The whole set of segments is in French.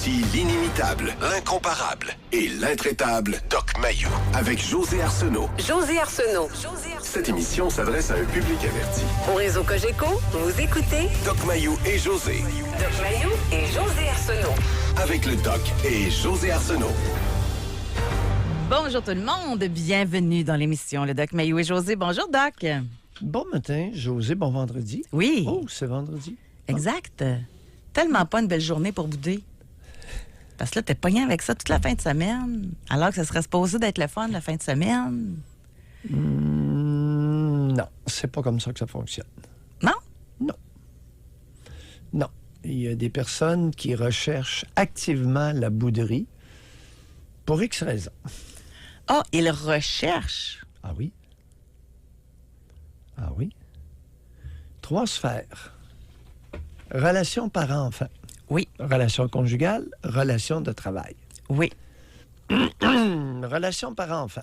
Voici l'inimitable, l'incomparable et l'intraitable Doc Mayou avec José Arsenault. José Arsenault. Cette émission s'adresse à un public averti. Au réseau Cogeco, vous écoutez Doc Mayou et José. Doc Mayou et José Arsenault. Avec le Doc et José Arsenault. Bonjour tout le monde, bienvenue dans l'émission Le Doc Mayou et José. Bonjour Doc. Bon matin, José, bon vendredi. Oui. Oh, c'est vendredi. Exact. Tellement pas une belle journée pour bouder. Parce que là, t'es pogné avec ça toute la fin de semaine, alors que ça serait supposé d'être le fun la fin de semaine. Non, c'est pas comme ça que ça fonctionne. Non? Non. Non. Il y a des personnes qui recherchent activement la bouderie pour X raisons. Ah, ils recherchent. Ah oui? Ah oui? 3 sphères. Relation parent-enfant. Oui. Relation conjugale, relation de travail. Oui. Relation parent-enfant.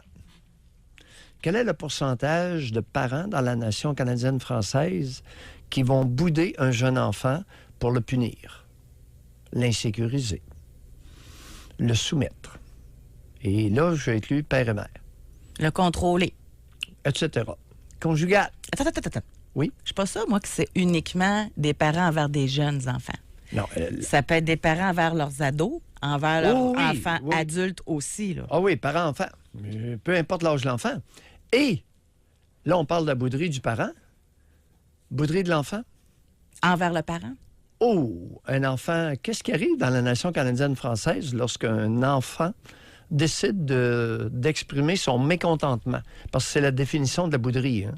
Quel est le pourcentage de parents dans la nation canadienne-française qui vont bouder un jeune enfant pour le punir, l'insécuriser, le soumettre? Et là, je vais inclure père et mère. Le contrôler. Etc. Conjugal. Attends. Oui? Je suis pas ça, moi, que c'est uniquement des parents envers des jeunes enfants. Non. Ça peut être des parents envers leurs ados, envers leurs enfants oui. adultes aussi. Là. Ah oui, parent-enfant. Peu importe l'âge de l'enfant. Et là, on parle de la bouderie du parent. Bouderie de l'enfant. Envers le parent? Oh, un enfant. Qu'est-ce qui arrive dans la nation canadienne-française lorsqu'un enfant décide d'exprimer son mécontentement? Parce que c'est la définition de la bouderie, hein?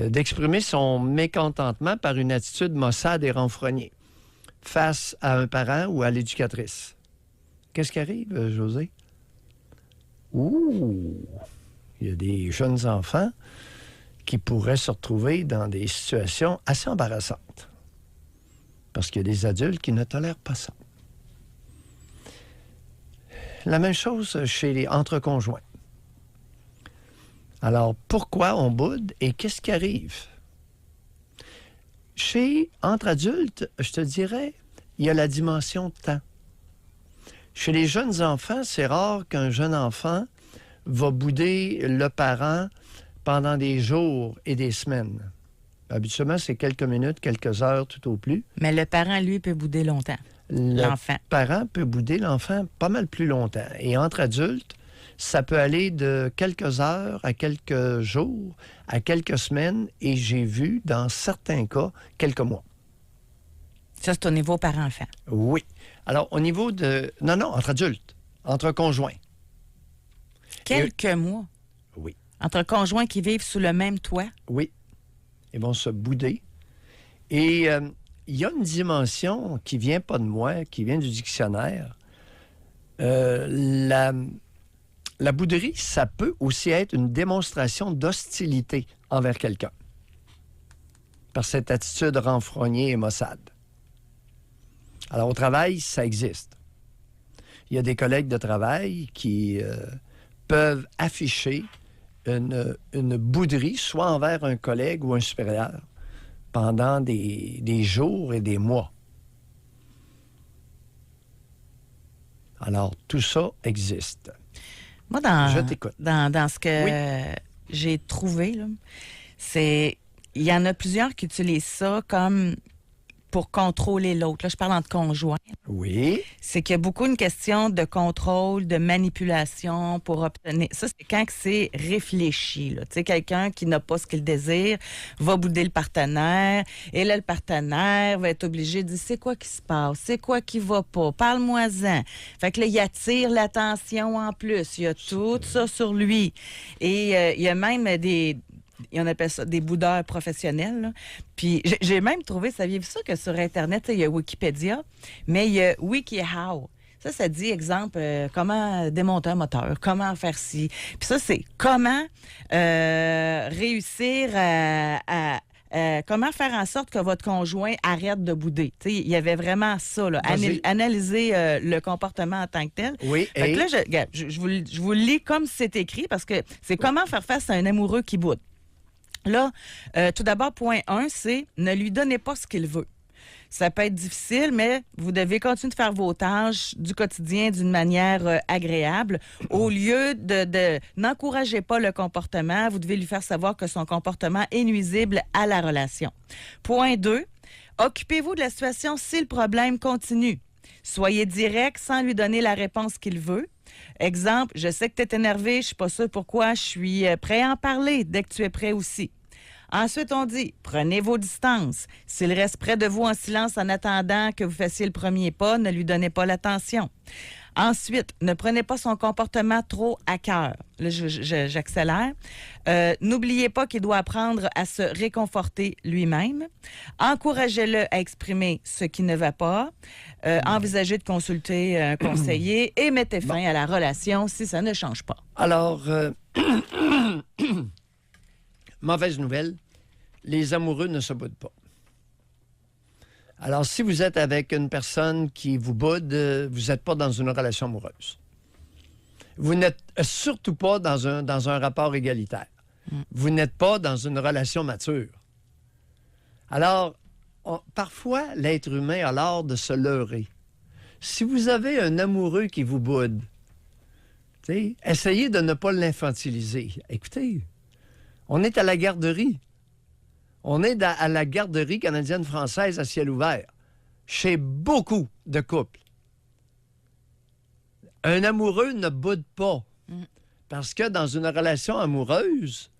D'exprimer son mécontentement par une attitude maussade et renfrognée face à un parent ou à l'éducatrice. Qu'est-ce qui arrive, José? Ouh! Il y a des jeunes enfants qui pourraient se retrouver dans des situations assez embarrassantes. Parce qu'il y a des adultes qui ne tolèrent pas ça. La même chose chez les entre conjoints. Alors, pourquoi on boude et qu'est-ce qui arrive? Entre adultes, je te dirais, il y a la dimension temps. Chez les jeunes enfants, c'est rare qu'un jeune enfant va bouder le parent pendant des jours et des semaines. Habituellement, c'est quelques minutes, quelques heures tout au plus. Mais le parent, lui, peut bouder longtemps. L'enfant. Le parent peut bouder l'enfant pas mal plus longtemps. Et entre adultes, ça peut aller de quelques heures à quelques jours, à quelques semaines, et j'ai vu, dans certains cas, quelques mois. Ça, c'est au niveau parent-enfant. Oui. Alors, au niveau de... Non, entre adultes, entre conjoints. Quelques mois? Oui. Entre conjoints qui vivent sous le même toit? Oui. Ils vont se bouder. Et il y a une dimension qui vient pas de moi, qui vient du dictionnaire. La bouderie, ça peut aussi être une démonstration d'hostilité envers quelqu'un. Par cette attitude renfrognée et maussade. Alors, au travail, ça existe. Il y a des collègues de travail qui peuvent afficher une bouderie, soit envers un collègue ou un supérieur, pendant des jours et des mois. Alors, tout ça existe. Moi, Je t'écoute. dans ce que j'ai trouvé, là, c'est... Il y en a plusieurs qui utilisent ça comme pour contrôler l'autre. Là, je parle entre conjoints. Oui. C'est qu'il y a beaucoup une question de contrôle, de manipulation pour obtenir... Ça, c'est quand c'est réfléchi. Tu sais, quelqu'un qui n'a pas ce qu'il désire va bouder le partenaire. Et là, le partenaire va être obligé de dire, c'est quoi qui se passe? C'est quoi qui va pas? Parle-moi-en. Fait que là, il attire l'attention en plus. Il y a tout ça sur lui. Et il y a même on appelle ça des boudeurs professionnels. Là. Puis j'ai même trouvé, saviez-vous ça, que sur Internet, il y a Wikipédia, mais il y a WikiHow. Ça dit, exemple, comment démonter un moteur, comment faire ci. Puis ça, c'est comment réussir à comment faire en sorte que votre conjoint arrête de bouder. T'sais, il y avait vraiment ça, là, analyser le comportement en tant que tel. Oui, fait que là, je vous le lis comme c'est écrit, parce que c'est comment faire face à un amoureux qui boude. Là, tout d'abord, point 1, c'est ne lui donnez pas ce qu'il veut. Ça peut être difficile, mais vous devez continuer de faire vos tâches du quotidien d'une manière agréable. Au lieu n'encouragez pas le comportement, vous devez lui faire savoir que son comportement est nuisible à la relation. Point 2, occupez-vous de la situation si le problème continue. Soyez direct sans lui donner la réponse qu'il veut. Exemple, je sais que tu es énervé, je ne suis pas sûre pourquoi, je suis prêt à en parler dès que tu es prêt aussi. Ensuite, on dit, prenez vos distances. S'il reste près de vous en silence en attendant que vous fassiez le premier pas, ne lui donnez pas l'attention. Ensuite, ne prenez pas son comportement trop à cœur. Là, j'accélère. N'oubliez pas qu'il doit apprendre à se réconforter lui-même. Encouragez-le à exprimer ce qui ne va pas. Envisagez de consulter un conseiller et mettez fin à la relation si ça ne change pas. Alors, mauvaise nouvelle, les amoureux ne se boudent pas. Alors, si vous êtes avec une personne qui vous boude, vous n'êtes pas dans une relation amoureuse. Vous n'êtes surtout pas dans un rapport égalitaire. Vous n'êtes pas dans une relation mature. Alors, parfois, l'être humain a l'art de se leurrer. Si vous avez un amoureux qui vous boude, essayez de ne pas l'infantiliser. Écoutez, on est à la garderie. On est à la garderie canadienne-française à ciel ouvert, chez beaucoup de couples. Un amoureux ne boude pas, parce que dans une relation amoureuse,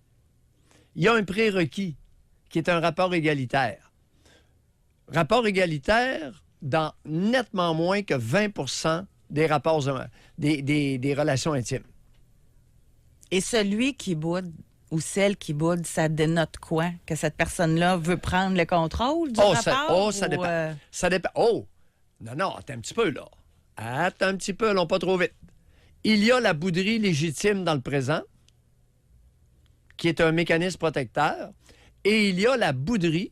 il y a un prérequis qui est un rapport égalitaire. Rapport égalitaire dans nettement moins que 20% des rapports, des relations intimes. Et celui qui boude ou celle qui boude, ça dénote quoi? Que cette personne-là veut prendre le contrôle du rapport? Ça dépend. Ça dépend. Oh! Non, attends un petit peu, là. Attends un petit peu, allons pas trop vite. Il y a la bouderie légitime dans le présent, qui est un mécanisme protecteur, et il y a la bouderie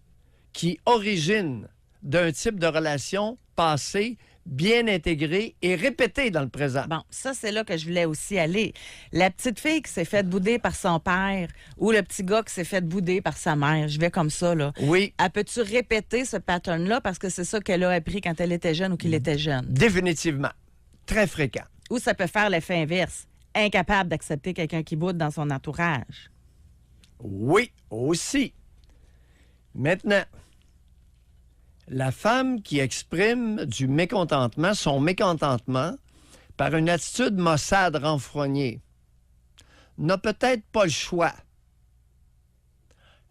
qui origine d'un type de relation passée, bien intégrée et répétée dans le présent. Bon, ça, c'est là que je voulais aussi aller. La petite fille qui s'est faite bouder par son père ou le petit gars qui s'est fait bouder par sa mère, je vais comme ça, là. Oui. Peux-tu répéter ce pattern-là parce que c'est ça qu'elle a appris quand elle était jeune ou qu'il était jeune? Définitivement. Très fréquent. Ou ça peut faire l'effet inverse. Incapable d'accepter quelqu'un qui boude dans son entourage. Oui, aussi. Maintenant, la femme qui exprime du mécontentement, son mécontentement, par une attitude maussade renfrognée, n'a peut-être pas le choix.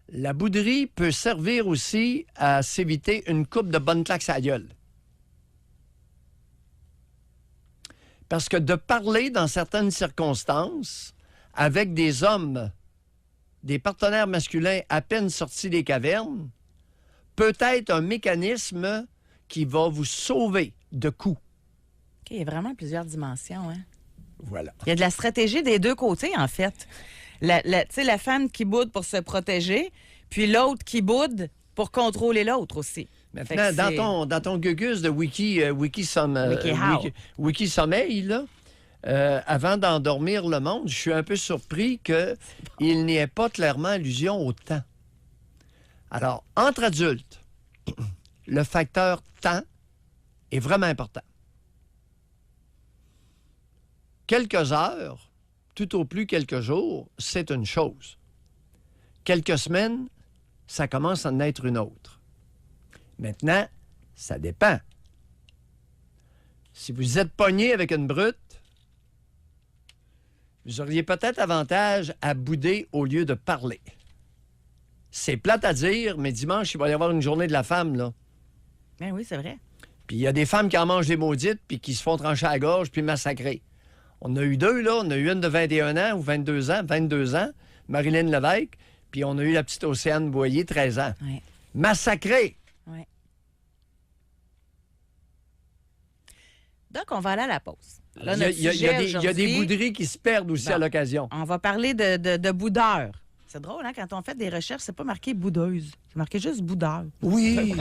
La bouderie peut servir aussi à s'éviter une coupe de bonnes claques à la gueule. Parce que de parler dans certaines circonstances avec des hommes, des partenaires masculins à peine sortis des cavernes, peut être un mécanisme qui va vous sauver de coups. OK, il y a vraiment plusieurs dimensions, hein? Voilà. Il y a de la stratégie des deux côtés, en fait. Tu sais, la femme qui boude pour se protéger, puis l'autre qui boude pour contrôler l'autre aussi. Maintenant, dans ton gugus de Wiki Sommeil, là, avant d'endormir le monde, je suis un peu surpris qu'il n'y ait pas clairement allusion au temps. Alors, entre adultes, le facteur temps est vraiment important. Quelques heures, tout au plus quelques jours, c'est une chose. Quelques semaines, ça commence à en être une autre. Maintenant, ça dépend. Si vous êtes pogné avec une brute, vous auriez peut-être avantage à bouder au lieu de parler. C'est plate à dire, mais dimanche, il va y avoir une journée de la femme, là. Ben oui, c'est vrai. Puis il y a des femmes qui en mangent des maudites, puis qui se font trancher à la gorge, puis massacrer. On a eu deux, là. On a eu une de 21 ans ou 22 ans, Marilyn Lévesque, puis on a eu la petite Océane Boyer, 13 ans. Ouais. Massacrée! Oui. Donc, on va aller à la pause. Là, Il y a des bouderies qui se perdent aussi à l'occasion. On va parler de boudeur. C'est drôle, hein? Quand on fait des recherches, c'est pas marqué boudeuse. C'est marqué juste boudeur. Oui!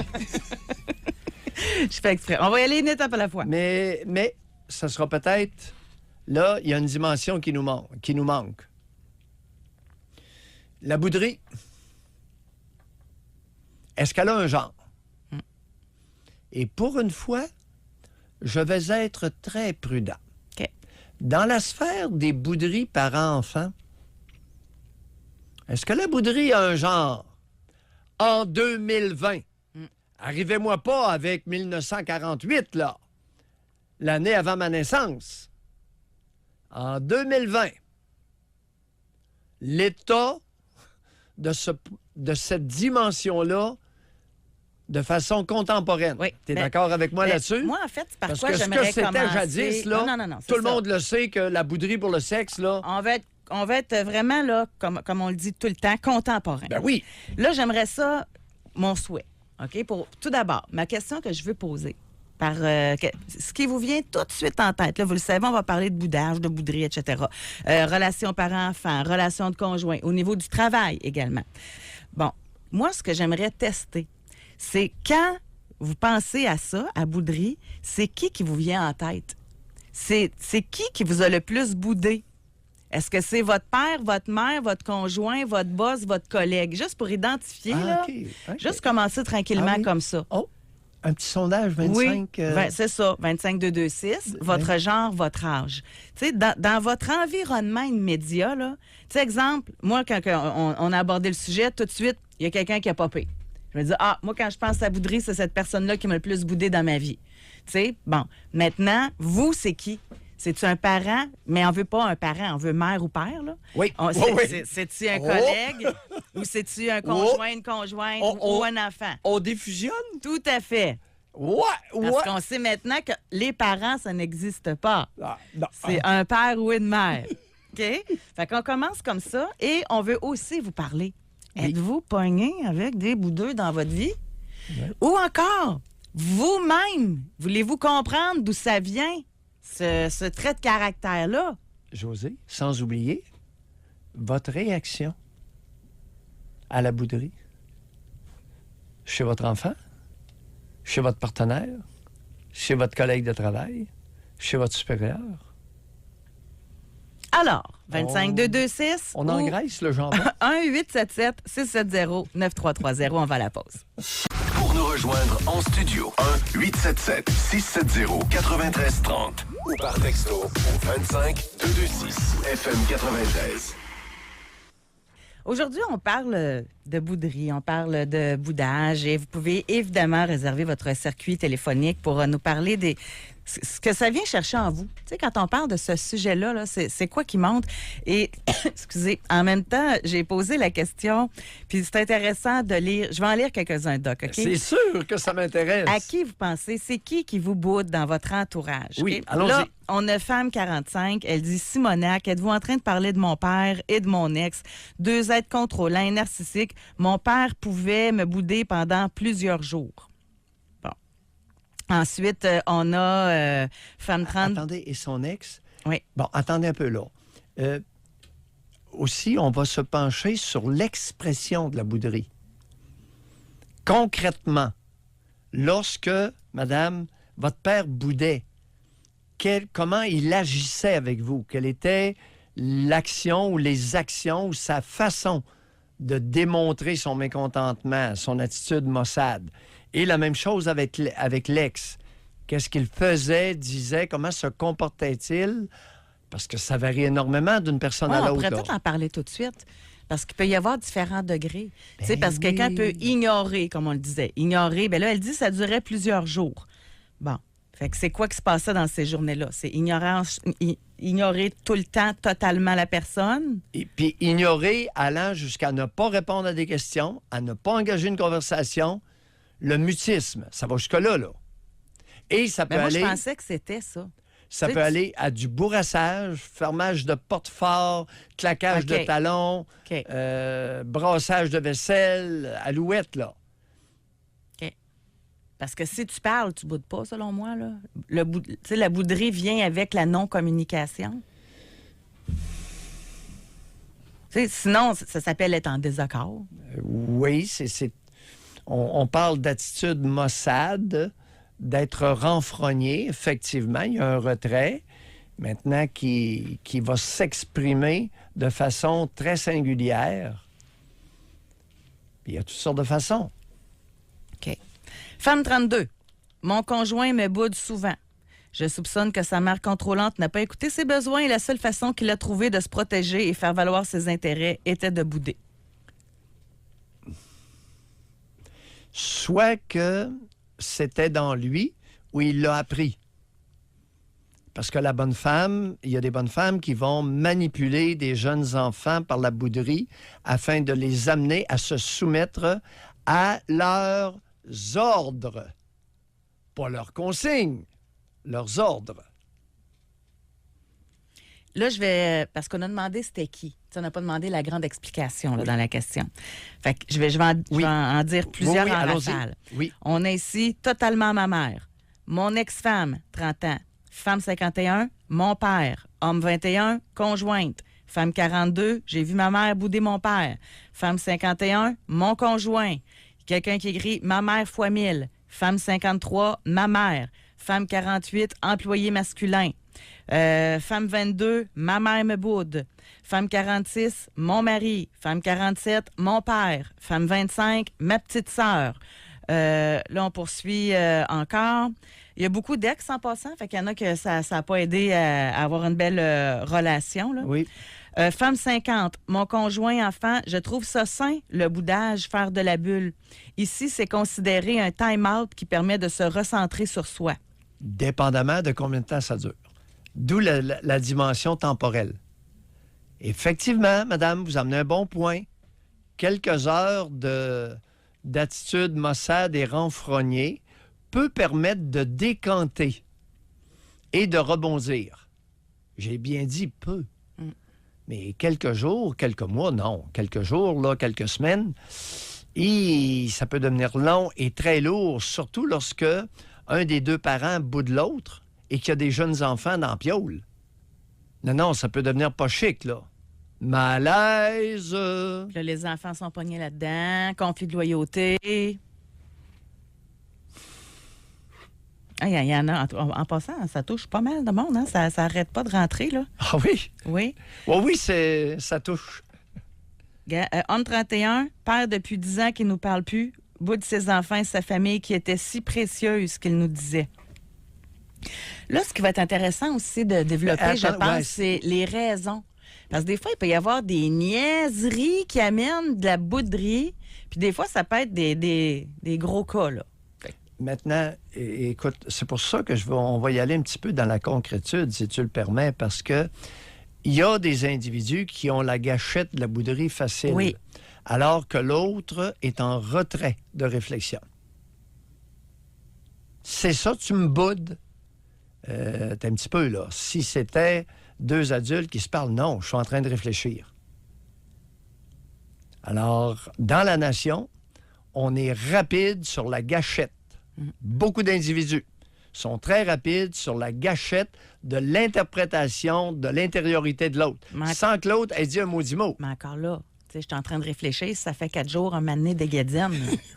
Je fais exprès. On va y aller une étape à la fois. Mais ça sera peut-être... Là, il y a une dimension qui nous manque. La bouderie, est-ce qu'elle a un genre? Et pour une fois, je vais être très prudent. OK. Dans la sphère des bouderies parents-enfants, est-ce que la bouderie a un genre? En 2020. Arrivez-moi pas avec 1948, là. L'année avant ma naissance. En 2020, l'état de cette dimension-là de façon contemporaine. Oui. Tu es d'accord avec moi là-dessus? Moi, en fait, par Parce quoi que ce j'aimerais que c'était commencer... jadis, là, Non, c'est tout le ça. monde le sait que la bouderie pour le sexe, là... On va être vraiment, là, comme on le dit tout le temps, contemporain. Ben oui. Là, j'aimerais ça, mon souhait. OK? Tout d'abord, ma question que je veux poser, ce qui vous vient tout de suite en tête, là, vous le savez, on va parler de boudage, de bouderie, etc. Relations parents-enfants, relations de conjoints, au niveau du travail également. Bon, moi, ce que j'aimerais tester, c'est quand vous pensez à ça, à bouderie, c'est qui vous vient en tête? C'est qui vous a le plus boudé? Est-ce que c'est votre père, votre mère, votre conjoint, votre boss, votre collègue? Juste pour identifier, là. OK. Juste commencer tranquillement Ah oui? comme ça. Oh, un petit sondage, 25... Oui, c'est ça, 25-226, votre genre, votre âge. Tu sais, dans votre environnement immédiat, là, tu sais, exemple, moi, quand on a abordé le sujet, tout de suite, il y a quelqu'un qui a popé. Je me dis, moi, quand je pense à bouderie, c'est cette personne-là qui m'a le plus boudé dans ma vie. Tu sais, bon, maintenant, vous, c'est qui? C'est-tu un parent? Mais on veut pas un parent, on veut mère ou père, là. Oui. C'est-tu un collègue? Ou c'est-tu un conjoint, une conjointe ou un enfant? On diffusionne? Tout à fait. Ouais. Parce qu'on sait maintenant que les parents, ça n'existe pas. Non. C'est un père ou une mère. OK? Fait qu'on commence comme ça et on veut aussi vous parler. Oui. Êtes-vous pogné avec des boudeux dans votre vie? Oui. Ou encore, vous-même, voulez-vous comprendre d'où ça vient, ce trait de caractère-là? José, sans oublier votre réaction à la bouderie chez votre enfant, chez votre partenaire, chez votre collègue de travail, chez votre supérieur. Alors, 25-226. On engraisse le jambon. 1-877-670-9330. On va à la pause. Pour nous rejoindre en studio, 1-877-670-9330 ou par texto au 25-226 FM 93. Aujourd'hui, on parle de bouderie, on parle de boudage et vous pouvez évidemment réserver votre circuit téléphonique pour nous parler des ce que ça vient chercher en vous. Tu sais, quand on parle de ce sujet-là, là, c'est quoi qui monte? Et, excusez, en même temps, j'ai posé la question, puis c'est intéressant de lire. Je vais en lire quelques-uns, Doc, OK? C'est sûr que ça m'intéresse. À qui vous pensez? C'est qui vous boude dans votre entourage? Oui, OK? allons-y. Là, on a Femme 45. Elle dit, Simonac, êtes-vous en train de parler de mon père et de mon ex? Deux êtres contrôlants et narcissiques. Mon père pouvait me bouder pendant plusieurs jours. Bon. Ensuite, on a Femme 30. Attendez, et son ex? Oui. Bon, attendez un peu là. Aussi, on va se pencher sur l'expression de la bouderie. Concrètement, lorsque, madame, votre père boudait, comment il agissait avec vous? Quelle était l'action ou les actions ou sa façon de démontrer son mécontentement, son attitude maussade? Et la même chose avec l'ex. Qu'est-ce qu'il faisait, disait, comment se comportait-il? Parce que ça varie énormément d'une personne à l'autre. On pourrait peut-être en parler tout de suite. Parce qu'il peut y avoir différents degrés. Tu sais, parce que oui. quelqu'un peut ignorer, comme on le disait. Ignorer, bien là, elle dit que ça durait plusieurs jours. Bon. Fait que c'est quoi qui se passait dans ces journées-là? C'est ignorer tout le temps totalement la personne. Et puis ignorer, allant jusqu'à ne pas répondre à des questions, à ne pas engager une conversation. Le mutisme, ça va jusque-là, là. Et ça peut Moi, aller... je pensais que c'était ça. Ça peut aller à du bourrassage, fermage de porte-fort, claquage OK. de talons, OK. brassage de vaisselle, alouette, là. OK. Parce que si tu parles, tu boudes pas, selon moi, là. Tu sais, la bouderie vient avec la non-communication. Tu sais, sinon, ça s'appelle être en désaccord. Oui, on parle d'attitude maussade, d'être renfrogné, effectivement. Il y a un retrait, maintenant, qui va s'exprimer de façon très singulière. Puis il y a toutes sortes de façons. OK. Femme 32. Mon conjoint me boude souvent. Je soupçonne que sa mère contrôlante n'a pas écouté ses besoins et la seule façon qu'il a trouvé de se protéger et faire valoir ses intérêts était de bouder. Soit que c'était dans lui ou il l'a appris. Parce que la bonne femme, il y a des bonnes femmes qui vont manipuler des jeunes enfants par la bouderie afin de les amener à se soumettre à leurs ordres. Pas leurs consignes, leurs ordres. Là, je vais... Parce qu'on a demandé c'était qui. T'sais, on n'a pas demandé la grande explication là, dans la question. Fait que je vais en dire plusieurs en rafale. Oui. On a ici totalement ma mère. Mon ex-femme, 30 ans. Femme 51, mon père. Homme 21, conjointe. Femme 42, j'ai vu ma mère bouder mon père. Femme 51, mon conjoint. Quelqu'un qui écrit ma mère fois 1000. Femme 53, ma mère. Femme 48, employé masculin. Femme 22, ma mère me boude. Femme 46, mon mari. Femme 47, mon père. Femme 25, ma petite sœur. Là, on poursuit encore. Il y a beaucoup d'ex en passant, fait qu'il y en a que ça n'a pas aidé à avoir une belle relation. Là. Oui. Femme 50, mon conjoint enfant, je trouve ça sain, le boudage, faire de la bulle. Ici, c'est considéré un time-out qui permet de se recentrer sur soi. Dépendamment de combien de temps ça dure. D'où la dimension temporelle. Effectivement, madame, vous amenez un bon point. Quelques heures d'attitude maussade et renfrognée peut permettre de décanter et de rebondir. J'ai bien dit peu. Mais quelques jours, quelques mois, non. Quelques jours, là, quelques semaines, et ça peut devenir long et très lourd, surtout lorsque un des deux parents boude l'autre et qu'il y a des jeunes enfants dans la piole. Non, ça peut devenir pas chic, là. Malaise. Puis là, les enfants sont pognés là-dedans, conflit de loyauté. Il y en a, en passant, ça touche pas mal de monde, hein? Ça n'arrête pas de rentrer, là. Ah oui? Oui. Oh oui, ça touche. Homme 31, père depuis 10 ans qui ne nous parle plus, bout de ses enfants et sa famille qui était si précieuse qu'il nous disait. Là, ce qui va être intéressant aussi de développer, je pense, c'est les raisons. Parce que des fois, il peut y avoir des niaiseries qui amènent de la bouderie, puis des fois, ça peut être des gros cas, là. Maintenant, écoute, c'est pour ça que on va y aller un petit peu dans la concrétude, si tu le permets, parce que il y a des individus qui ont la gâchette de la bouderie facile, oui, alors que l'autre est en retrait de réflexion. C'est ça, tu me boudes? T'es un petit peu, là. Si c'était deux adultes qui se parlent, non, je suis en train de réfléchir. Alors, dans la nation, on est rapide sur la gâchette. Beaucoup d'individus sont très rapides sur la gâchette de l'interprétation de l'intériorité de l'autre, sans que l'autre ait dit un maudit mot. Mais encore là, je suis en train de réfléchir, ça fait 4 jours, un moment donné, des guédines.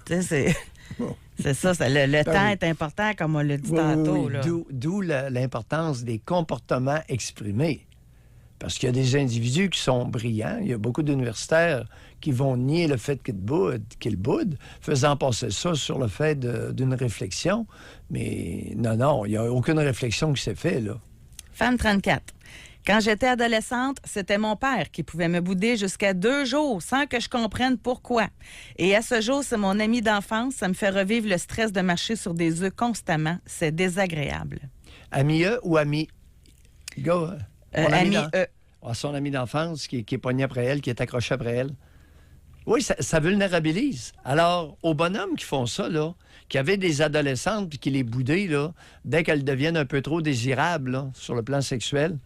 C'est ça, le temps est important, comme on l'a dit tantôt. Oui, là. D'où l'importance des comportements exprimés. Parce qu'il y a des individus qui sont brillants. Il y a beaucoup d'universitaires qui vont nier le fait qu'ils boudent, faisant passer ça sur le fait d'une réflexion. Mais non, il n'y a aucune réflexion qui s'est faite, là. Femme 34. Quand j'étais adolescente, c'était mon père qui pouvait me bouder jusqu'à 2 jours sans que je comprenne pourquoi. Et à ce jour, c'est mon ami d'enfance. Ça me fait revivre le stress de marcher sur des œufs constamment. C'est désagréable. Ami E ou ami? Go. Ami E. Son ami d'enfance qui est pogné après elle, qui est accroché après elle. Oui, ça vulnérabilise. Alors, aux bonhommes qui font ça, là, qui avaient des adolescentes puis qui les boudaient, là, dès qu'elles deviennent un peu trop désirables là, sur le plan sexuel,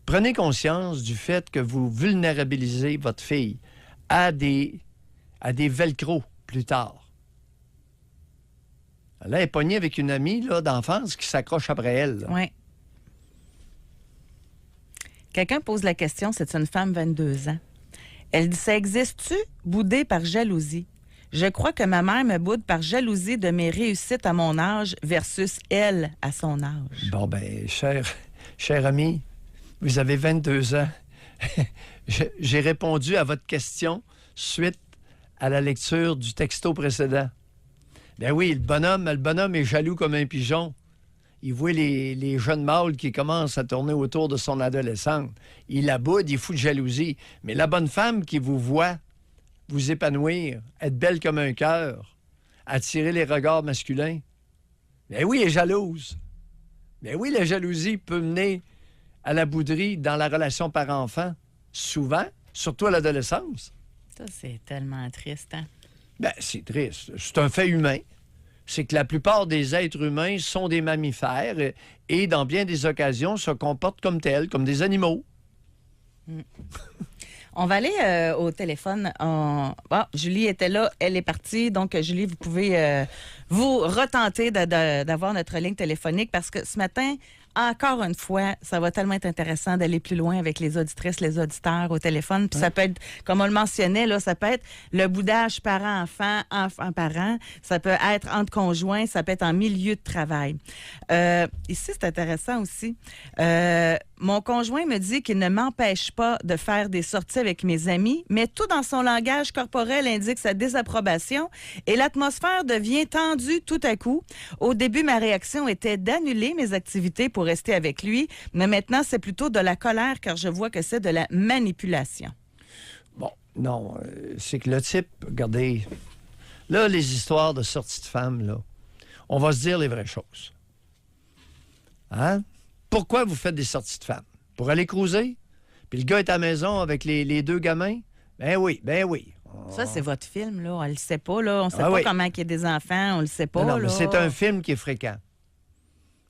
prenez conscience du fait que vous vulnérabilisez votre fille à des velcros plus tard. Là, elle est pognée avec une amie là, d'enfance qui s'accroche après elle. Oui. Quelqu'un pose la question, c'est une femme 22 ans. Elle dit, ça existe-tu, bouder par jalousie? Je crois que ma mère me boude par jalousie de mes réussites à mon âge versus elle à son âge. Bon, ben, cher ami, vous avez 22 ans. J'ai répondu à votre question suite à la lecture du texto précédent. Ben oui, le bonhomme est jaloux comme un pigeon. Il voit les jeunes mâles qui commencent à tourner autour de son adolescente. Il la boude, il fout de jalousie. Mais la bonne femme qui vous voit vous épanouir, être belle comme un cœur, attirer les regards masculins, ben oui, elle est jalouse. Ben oui, la jalousie peut mener à la bouderie dans la relation parent-enfant, souvent, surtout à l'adolescence. Ça, c'est tellement triste, hein? Ben, c'est triste. C'est un fait humain. C'est que la plupart des êtres humains sont des mammifères et, dans bien des occasions, se comportent comme tels, comme des animaux. On va aller au téléphone. Julie était là, elle est partie. Donc, Julie, vous pouvez vous retenter d'avoir notre ligne téléphonique parce que ce matin, encore une fois, ça va tellement être intéressant d'aller plus loin avec les auditrices, les auditeurs au téléphone. Puis ça peut être, comme on le mentionnait, là, ça peut être le boudage parent-enfant, enfant-parent. Ça peut être entre conjoints, ça peut être en milieu de travail. Ici, c'est intéressant aussi. Mon conjoint me dit qu'il ne m'empêche pas de faire des sorties avec mes amis, mais tout dans son langage corporel indique sa désapprobation et l'atmosphère devient tendue tout à coup. Au début, ma réaction était d'annuler mes activités pour rester avec lui, mais maintenant, c'est plutôt de la colère car je vois que c'est de la manipulation. Bon, non, c'est que le type, regardez, là, les histoires de sorties de femmes, là, on va se dire les vraies choses. Hein? Pourquoi vous faites des sorties de femmes? Pour aller cruiser? Puis le gars est à la maison avec les deux gamins? Ben oui, ben oui. Ça, c'est votre film, là. On le sait pas, là. On sait pas comment il y a des enfants. On le sait pas, non, là. Mais c'est un film qui est fréquent.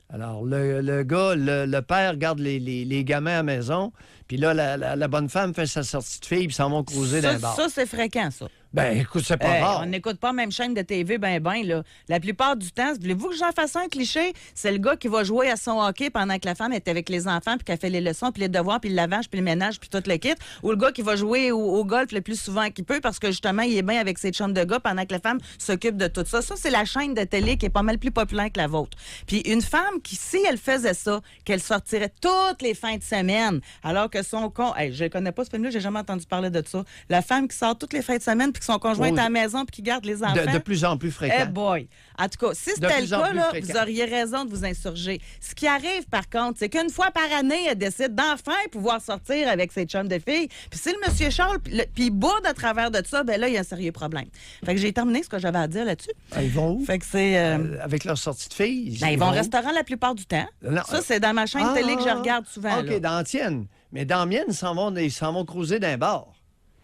Alors, le gars, le père garde les gamins à la maison, puis là, la bonne femme fait sa sortie de fille, puis s'en vont cruiser dans le bar. Ça, c'est fréquent, ça. Ben, écoute, c'est pas rare. On n'écoute pas la même chaîne de TV, là. La plupart du temps, voulez-vous que j'en fasse un cliché? C'est le gars qui va jouer à son hockey pendant que la femme est avec les enfants, puis qu'elle fait les leçons, puis les devoirs, puis le lavage, puis le ménage, puis tout le kit. Ou le gars qui va jouer au golf le plus souvent qu'il peut, parce que justement, il est bien avec ses chums de gars pendant que la femme s'occupe de tout ça. Ça, c'est la chaîne de télé qui est pas mal plus populaire que la vôtre. Puis une femme qui, si elle faisait ça, qu'elle sortirait toutes les fins de semaine, alors que son je connais pas ce film-là, j'ai jamais entendu parler de ça. La femme qui sort toutes les fins de semaine, puis que son conjoint est à la maison, puis qui garde les enfants. De plus en plus fréquent. Eh boy! En tout cas, si c'était le cas, là, vous auriez raison de vous insurger. Ce qui arrive, par contre, c'est qu'une fois par année, elle décide d'enfin pouvoir sortir avec ses chums de filles. Puis si le monsieur Charles, puis il boude à travers de ça, ben là, il y a un sérieux problème. Fait que j'ai terminé ce que j'avais à dire là-dessus. Ils vont où? Fait que c'est... avec leur sortie de filles? Ben, ils vont au restaurant la plupart du temps. Non, ça, c'est dans ma chaîne télé que je regarde souvent. OK, dans la tienne. Mais dans la mienne, ils s'en vont cruiser d'un bar.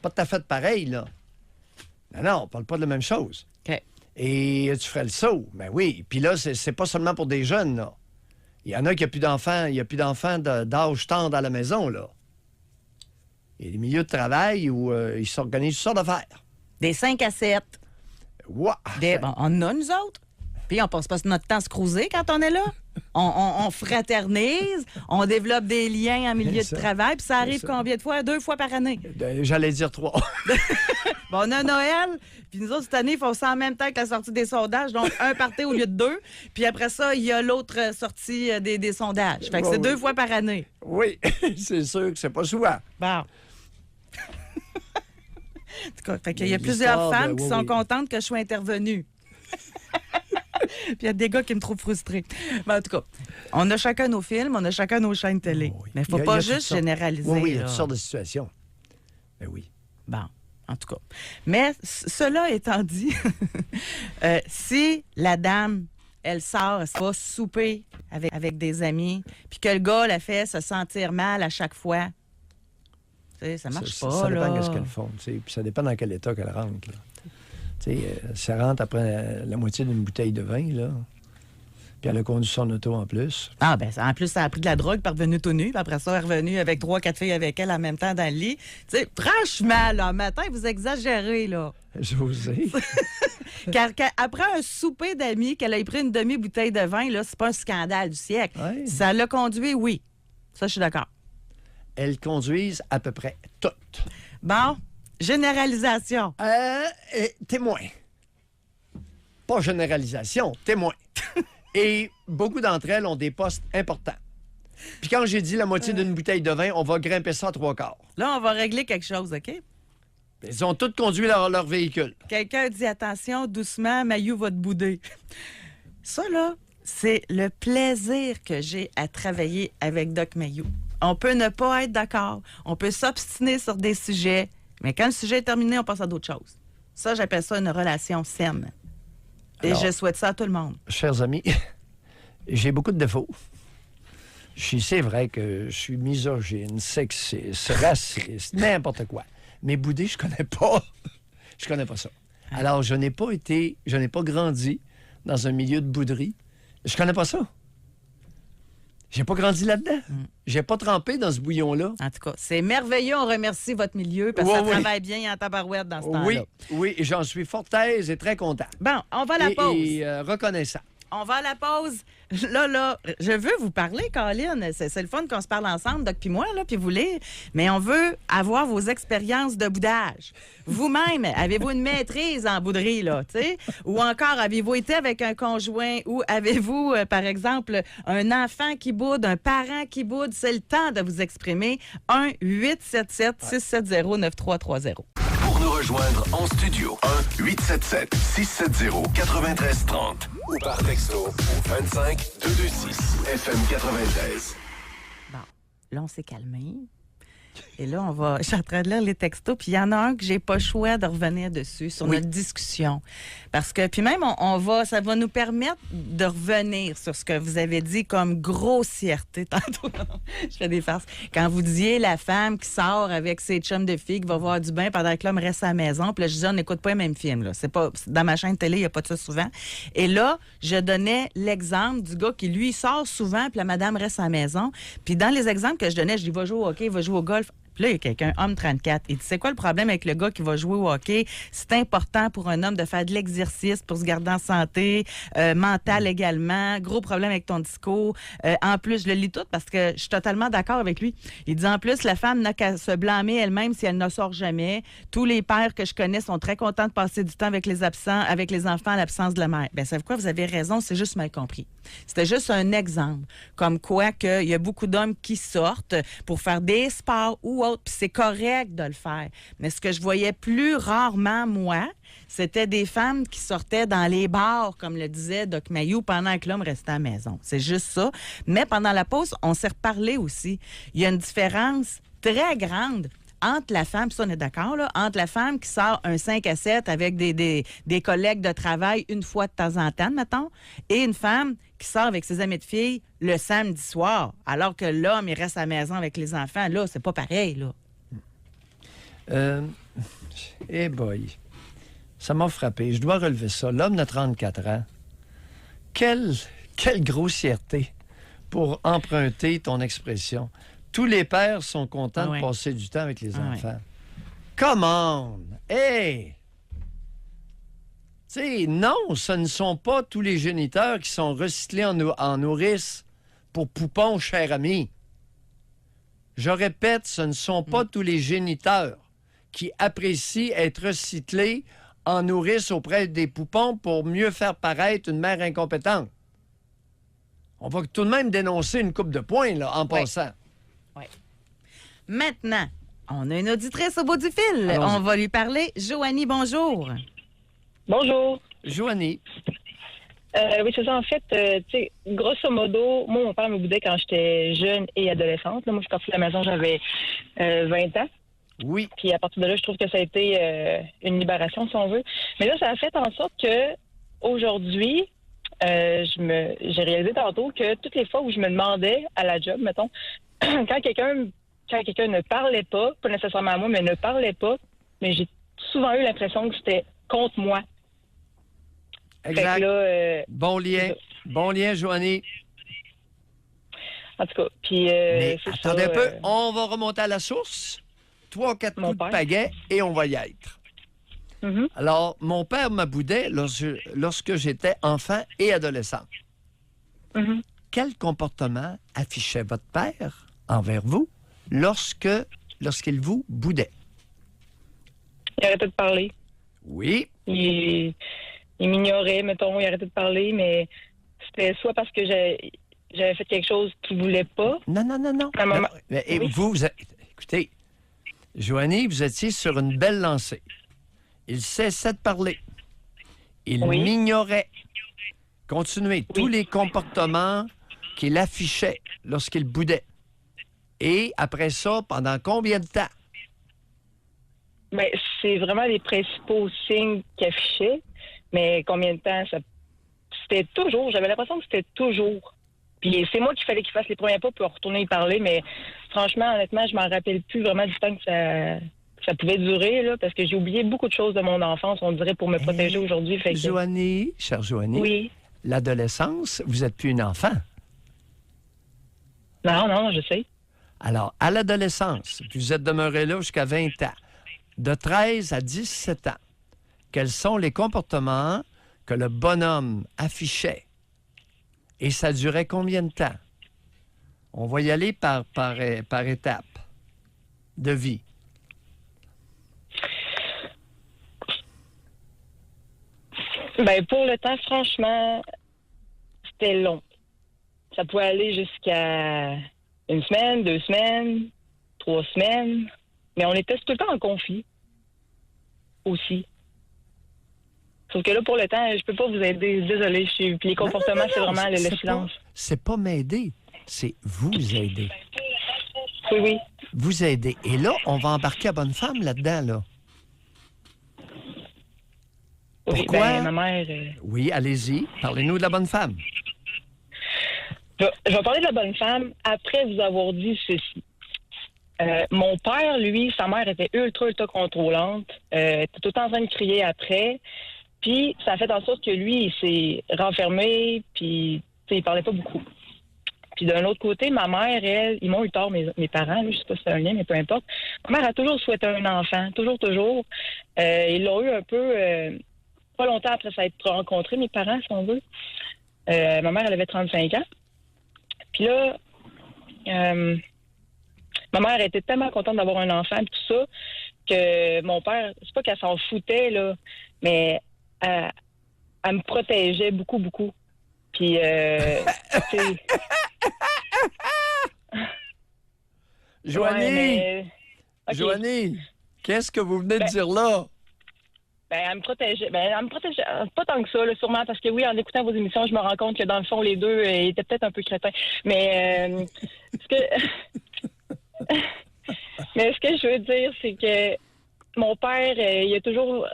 Pas tout à fait pareil, là. Non, on parle pas de la même chose. OK. Et tu ferais le saut. Ben oui. Puis là, c'est pas seulement pour des jeunes, là. Il y en a qui n'ont plus d'enfants. Il n'y a plus d'enfants d'âge tendre à la maison, là. Il y a des milieux de travail où ils s'organisent toutes sortes d'affaires. Des 5 à 7. Wow. On en a, nous autres. Puis on passe pas notre temps à se cruiser quand on est là. On fraternise, on développe des liens en milieu de travail, puis ça arrive combien de fois? 2 fois par année. J'allais dire 3. Bon, on a Noël, puis nous autres, cette année, ils font ça en même temps que la sortie des sondages, donc un party au lieu de 2. Puis après ça, il y a l'autre sortie des sondages. Fait que c'est 2 fois par année. Oui, c'est sûr que c'est pas souvent. Bon. En tout cas, fait qu'il y a plusieurs femmes qui sont contentes que je sois intervenue. Puis il y a des gars qui me trouvent frustrée. Mais en tout cas, on a chacun nos films, on a chacun nos chaînes télé. Oui. Mais il ne faut pas juste généraliser. Oui, il y a toutes sortes de situations. Ben oui. Bon, en tout cas. Mais cela étant dit, si la dame, elle sort, elle va souper avec des amis, puis que le gars la fait se sentir mal à chaque fois, ça marche pas. Ça dépend là. de ce qu'elles font. Puis ça dépend dans quel état qu'elles rentrent. Là. Ça rentre après la moitié d'une bouteille de vin, là. Puis elle a conduit son auto en plus. Ah, ben en plus, ça a pris de la drogue, puis revenu tout nu. Puis après ça, elle est revenue avec 3-4 filles avec elle en même temps dans le lit. T'sais, franchement, là, matin, vous exagérez, là. José. Car après un souper d'amis, qu'elle ait pris une demi-bouteille de vin, là, c'est pas un scandale du siècle. Ouais. Ça l'a conduit, oui. Ça, je suis d'accord. Elles conduisent à peu près toutes. Bon, généralisation. Témoin. Pas généralisation, témoin. Et beaucoup d'entre elles ont des postes importants. Puis quand j'ai dit la moitié d'une bouteille de vin, on va grimper ça à 3/4. Là, on va régler quelque chose, OK? Ils ont tous conduit leur véhicule. Quelqu'un dit attention, doucement, Mayou va te bouder. Ça, là, c'est le plaisir que j'ai à travailler avec Doc Mayou. On peut ne pas être d'accord, on peut s'obstiner sur des sujets, mais quand le sujet est terminé, on passe à d'autres choses. Ça, j'appelle ça une relation saine. Et Alors, je souhaite ça à tout le monde. Chers amis, j'ai beaucoup de défauts. C'est vrai que je suis misogyne, sexiste, raciste, n'importe quoi. Mais bouder, je connais pas. Je connais pas ça. Alors, je n'ai pas grandi dans un milieu de bouderie. Je connais pas ça. J'ai pas grandi là-dedans. J'ai pas trempé dans ce bouillon-là. En tout cas, c'est merveilleux. On remercie votre milieu parce que ça travaille bien en tabarouette dans ce temps-là. Oui, et j'en suis fort aise et très content. Bon, on va à la pause. Et reconnaissant. On va à la pause. Là, je veux vous parler, Colin. C'est le fun qu'on se parle ensemble, Doc puis moi, là, puis vous lire. Mais on veut avoir vos expériences de boudage. Vous-même, avez-vous une maîtrise en bouderie, là, tu sais? Ou encore, avez-vous été avec un conjoint? Ou avez-vous, par exemple, un enfant qui boude, un parent qui boude? C'est le temps de vous exprimer. 1-877-670-9330. Pour nous rejoindre en studio, 1-877-670-9330 ou par texto au 25-226 FM 93. Bon, là, on s'est calmé. Et là, je suis en train de lire les textos, puis il y en a un que j'ai pas le choix de revenir dessus, sur notre discussion. Parce que, puis même, ça va nous permettre de revenir sur ce que vous avez dit comme grossièreté tantôt. Je fais des farces. Quand vous disiez la femme qui sort avec ses chums de filles, qui va voir du bain pendant que l'homme reste à la maison, puis là, je disais, on n'écoute pas les mêmes films, là. Dans ma chaîne télé, il n'y a pas de ça souvent. Et là, je donnais l'exemple du gars qui, lui, sort souvent, puis la madame reste à la maison. Puis dans les exemples que je donnais, je dis, va jouer au hockey, va jouer au golf. Puis là, il y a quelqu'un, homme 34. Il dit, c'est quoi le problème avec le gars qui va jouer au hockey? C'est important pour un homme de faire de l'exercice pour se garder en santé, mental également. Gros problème avec ton discours. En plus, je le lis tout parce que je suis totalement d'accord avec lui. Il dit, en plus, la femme n'a qu'à se blâmer elle-même si elle ne sort jamais. Tous les pères que je connais sont très contents de passer du temps avec les absents, avec les enfants à l'absence de la mère. Bien, savez quoi? Vous avez raison, c'est juste mal compris. C'était juste un exemple. Comme quoi qu'il y a beaucoup d'hommes qui sortent pour faire des sports ou autres, puis c'est correct de le faire. Mais ce que je voyais plus rarement, moi, c'était des femmes qui sortaient dans les bars, comme le disait Doc Mayou, pendant que l'homme restait à la maison. C'est juste ça. Mais pendant la pause, on s'est reparlé aussi. Il y a une différence très grande entre la femme, puis ça on est d'accord, là, entre la femme qui sort un 5 à 7 avec des collègues de travail une fois de temps en temps, mettons, et une femme qui sort avec ses amis de filles le samedi soir, alors que l'homme, il reste à la maison avec les enfants. Là, c'est pas pareil, là. Boy, ça m'a frappé. Je dois relever ça. L'homme de 34 ans, quelle grossièreté pour emprunter ton expression. Tous les pères sont contents de passer du temps avec les enfants. Come on! Hey! Tu sais, non, ce ne sont pas tous les géniteurs qui sont recyclés en nourrice pour poupons, cher ami. Je répète, ce ne sont pas tous les géniteurs qui apprécient être recyclés en nourrice auprès des poupons pour mieux faire paraître une mère incompétente. On va tout de même dénoncer une coupe de poing, là, en passant. Oui. Maintenant, on a une auditrice au bout du fil. Allons-y. On va lui parler. Joanie, bonjour. Bonjour. Joanie. Oui, c'est ça. En fait, tu sais, grosso modo, moi, mon père me boudait quand j'étais jeune et adolescente. Là, moi, je suis partie de la maison, j'avais 20 ans. Oui. Puis à partir de là, je trouve que ça a été une libération, si on veut. Mais là, ça a fait en sorte que aujourd'hui, j'ai réalisé tantôt que toutes les fois où je me demandais à la job, mettons, quand quelqu'un ne parlait pas nécessairement à moi, mais ne parlait pas, mais j'ai souvent eu l'impression que c'était contre moi. Exact. Fait que là, bon lien, Joanie. En tout cas, puis... Mais c'est attendez ça, un peu, on va remonter à la source. 3 ou 4 Mon coups de père. pagaie et on va y être. Mhm. Alors, mon père m'aboudait lorsque j'étais enfant et adolescent. Mhm. Quel comportement affichait votre père envers vous lorsqu'il vous boudait? Il arrêtait de parler. Oui. Il m'ignorait, mettons, il arrêtait de parler, mais c'était soit parce que j'avais fait quelque chose qu'il voulait pas. Non. À un moment- Mais, Oui. écoutez, Joanie, vous étiez sur une belle lancée. Il cessait de parler. Il Oui. m'ignorait. Continuez. Tous les comportements qu'il affichait lorsqu'il boudait. Et après ça, pendant combien de temps? Ben, c'est vraiment les principaux signes qu'il affichait. Mais combien de temps? C'était toujours. J'avais l'impression que c'était toujours. Puis c'est moi qu'il fallait qu'il fasse les premiers pas pour retourner y parler. Mais franchement, honnêtement, je m'en rappelle plus vraiment du temps que ça pouvait durer, là, parce que j'ai oublié beaucoup de choses de mon enfance, on dirait, pour me protéger aujourd'hui. Fait que... Joanie, chère Joanie, Oui. l'adolescence, vous n'êtes plus une enfant. Non, je sais. Alors, à l'adolescence, puis vous êtes demeuré là jusqu'à 20 ans, de 13 à 17 ans, quels sont les comportements que le bonhomme affichait? Et ça durait combien de temps? On va y aller par étapes de vie. Ben, pour le temps, franchement, c'était long. Ça pouvait aller jusqu'à 1 semaine, 2 semaines, 3 semaines. Mais on était tout le temps en conflit aussi. Sauf que là, pour le temps, je peux pas vous aider. Désolée. Puis les comportements, c'est vraiment le silence. C'est pas m'aider, c'est vous aider. Oui. Vous aider. Et là, on va embarquer à bonne femme là-dedans, là. Oui, Pourquoi? ben, ma mère... Oui, allez-y. Parlez-nous de la bonne femme. Je vais parler de la bonne femme après vous avoir dit ceci. Mon père, lui, sa mère était ultra contrôlante. Était tout le temps en train de crier après. Puis, ça a fait en sorte que lui, il s'est renfermé, puis il parlait pas beaucoup. Puis, d'un autre côté, ma mère, elle, ils m'ont eu tort, mes parents, je sais pas si c'est un lien, mais peu importe. Ma mère a toujours souhaité un enfant, toujours. Ils l'ont eu un peu, pas longtemps après ça être rencontré, mes parents, si on veut. Ma mère, elle avait 35 ans. Puis là, ma mère était tellement contente d'avoir un enfant et tout ça que mon père, c'est pas qu'elle s'en foutait, là, mais elle me protégeait beaucoup. Puis, Joanie! Ouais, mais... OK. Joanie, qu'est-ce que vous venez de dire là? Ben, elle me protégeait. Pas tant que ça, là, sûrement, parce que oui, en écoutant vos émissions, je me rends compte que dans le fond, les deux étaient peut-être un peu crétins. Mais mais ce que je veux dire, c'est que mon père, il a toujours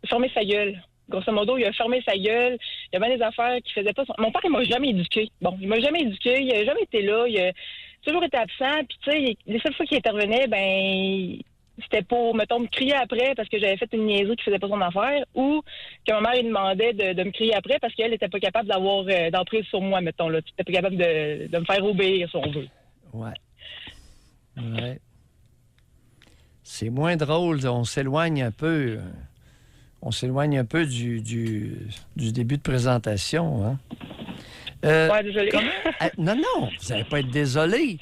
fermé sa gueule. Grosso modo, il a fermé sa gueule. Il y avait des affaires qui faisaient pas... Mon père, il m'a jamais éduqué. Bon, il m'a jamais éduqué. Il a jamais été là. Il a toujours été absent. Puis, tu sais, les seules fois qu'il intervenait, ben... C'était pour, mettons, me crier après parce que j'avais fait une niaiserie qui faisait pas son affaire, ou que ma mère lui demandait de me crier après parce qu'elle était pas capable d'avoir d'emprise sur moi, mettons, là. Elle était pas capable de me faire obéir, si on veut. Ouais. C'est moins drôle, on s'éloigne un peu. On s'éloigne un peu du début de présentation, hein? Ouais, désolé. Non, vous n'allez pas être désolé.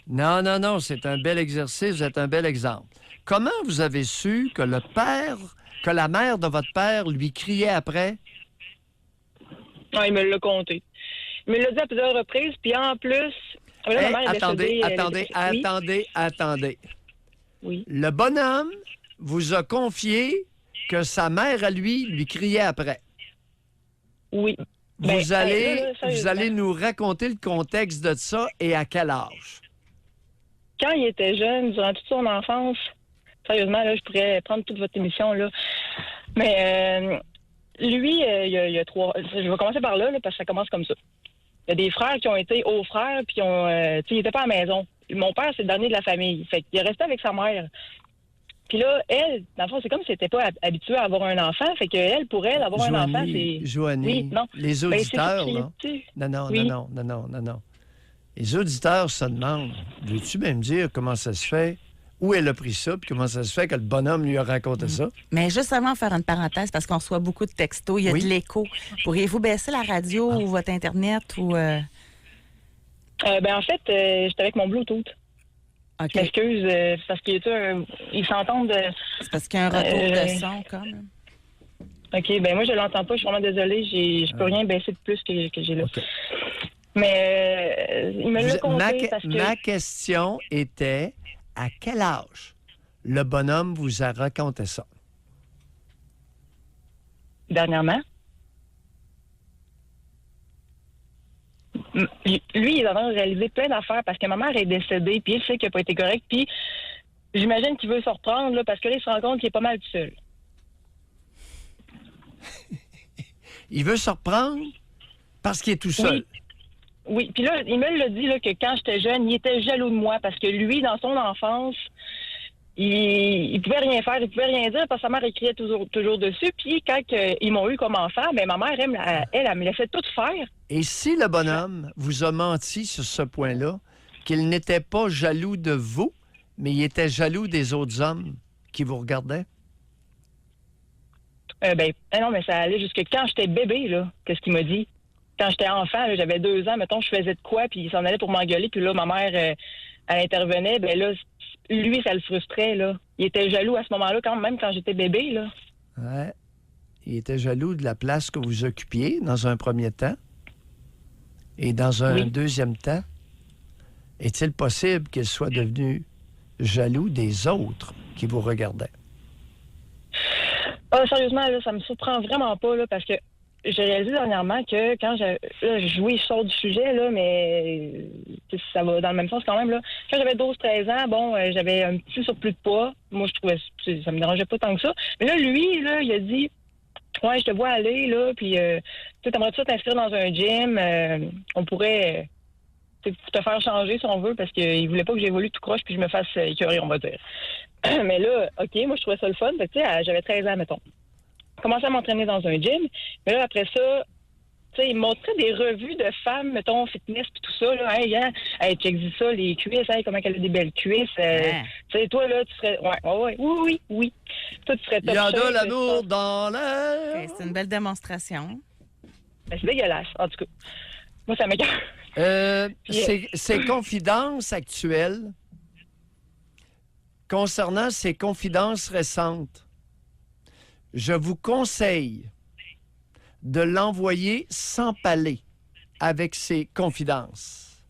Non, c'est un bel exercice, vous êtes un bel exemple. Comment vous avez su que la mère de votre père lui criait après? Ouais, il me l'a compté. Il me l'a dit à plusieurs reprises, puis en plus... Là, ma mère Attendez. Oui. Le bonhomme vous a confié que sa mère, à lui criait après. Oui. Vous allez nous raconter le contexte de ça et à quel âge? Quand il était jeune, durant toute son enfance, sérieusement, là, je pourrais prendre toute votre émission, là. Mais lui, il y a 3... Je vais commencer par là, parce que ça commence comme ça. Il y a des frères qui ont été hauts frères, puis ils n'étaient pas à la maison. Mon père, c'est le dernier de la famille. Fait qu'il est resté avec sa mère. Puis là, elle, dans le fond, c'est comme si elle n'était pas habituée à avoir un enfant. Fait qu'elle, pour elle, avoir un enfant, c'est... Joanie, oui, non. les auditeurs, là... Non. Les auditeurs se demandent, veux-tu même dire comment ça se fait, où elle a pris ça, puis comment ça se fait que le bonhomme lui a raconté ça? Mais juste avant de faire une parenthèse, parce qu'on reçoit beaucoup de textos, il y a de l'écho. Pourriez-vous baisser la radio ou votre Internet? Ou en fait, j'étais avec mon Bluetooth. OK. Je m'excuse, parce qu'ils s'entendent... C'est parce qu'il y a un retour de son, quand même. OK, ben moi, je l'entends pas. Je suis vraiment désolée. Je peux rien baisser de plus que j'ai là. Okay. Mais il me l'a compté parce que... Ma question était, à quel âge le bonhomme vous a raconté ça? Dernièrement. Lui, il est en train de réaliser plein d'affaires parce que ma mère est décédée, puis il sait qu'il n'a pas été correct, puis j'imagine qu'il veut se reprendre, là, parce que là, il se rend compte qu'il est pas mal tout seul. Il veut se reprendre parce qu'il est tout seul. Oui, puis là, il me l'a dit là, que quand j'étais jeune, il était jaloux de moi parce que lui, dans son enfance, il pouvait rien faire, il pouvait rien dire parce que sa mère écriait toujours dessus. Puis quand ils m'ont eu comme enfant, ben ma mère, elle me laissait tout faire. Et si le bonhomme vous a menti sur ce point-là, qu'il n'était pas jaloux de vous, mais il était jaloux des autres hommes qui vous regardaient? Non, mais ça allait jusque quand j'étais bébé, là, qu'est-ce qu'il m'a dit? Quand j'étais enfant, là, j'avais 2 ans, mettons, je faisais de quoi, puis il s'en allait pour m'engueuler, puis là, ma mère, elle intervenait, ben là, lui, ça le frustrait, là. Il était jaloux à ce moment-là, même quand j'étais bébé, là. Ouais. Il était jaloux de la place que vous occupiez dans un premier temps. Et dans un deuxième temps, est-il possible qu'il soit devenu jaloux des autres qui vous regardaient? Sérieusement, là, ça me surprend vraiment pas, là, parce que j'ai réalisé dernièrement que quand je sors du sujet, là, mais ça va dans le même sens quand même, là. Quand j'avais 12-13 ans, bon, j'avais un petit surplus de poids. Moi, je trouvais ça me dérangeait pas tant que ça. Mais là, lui, là, il a dit, ouais, je te vois aller, là, puis tu aimerais-tu t'inscrire dans un gym? On pourrait te faire changer si on veut, parce qu'il voulait pas que j'évolue tout croche puis je me fasse écœurer, on va dire. Mais là, OK, moi, je trouvais ça le fun. Tu sais, j'avais 13 ans, mettons. Je commençais à m'entraîner dans un gym. Mais là, après ça, tu sais, il me montrait des revues de femmes, mettons, fitness puis tout ça. Là, hey, check ça, les cuisses, hey, comment elle a des belles cuisses. Tu sais, toi, là, tu serais... Oui. Toi, tu serais top. Il y a shape, de l'amour dans l'air. Okay, c'est une belle démonstration. Ben, c'est dégueulasse, en tout cas. Moi, ça m'écoeure. Ces confidences actuelles, concernant ces confidences récentes, je vous conseille de l'envoyer s'empaler avec ses confidences.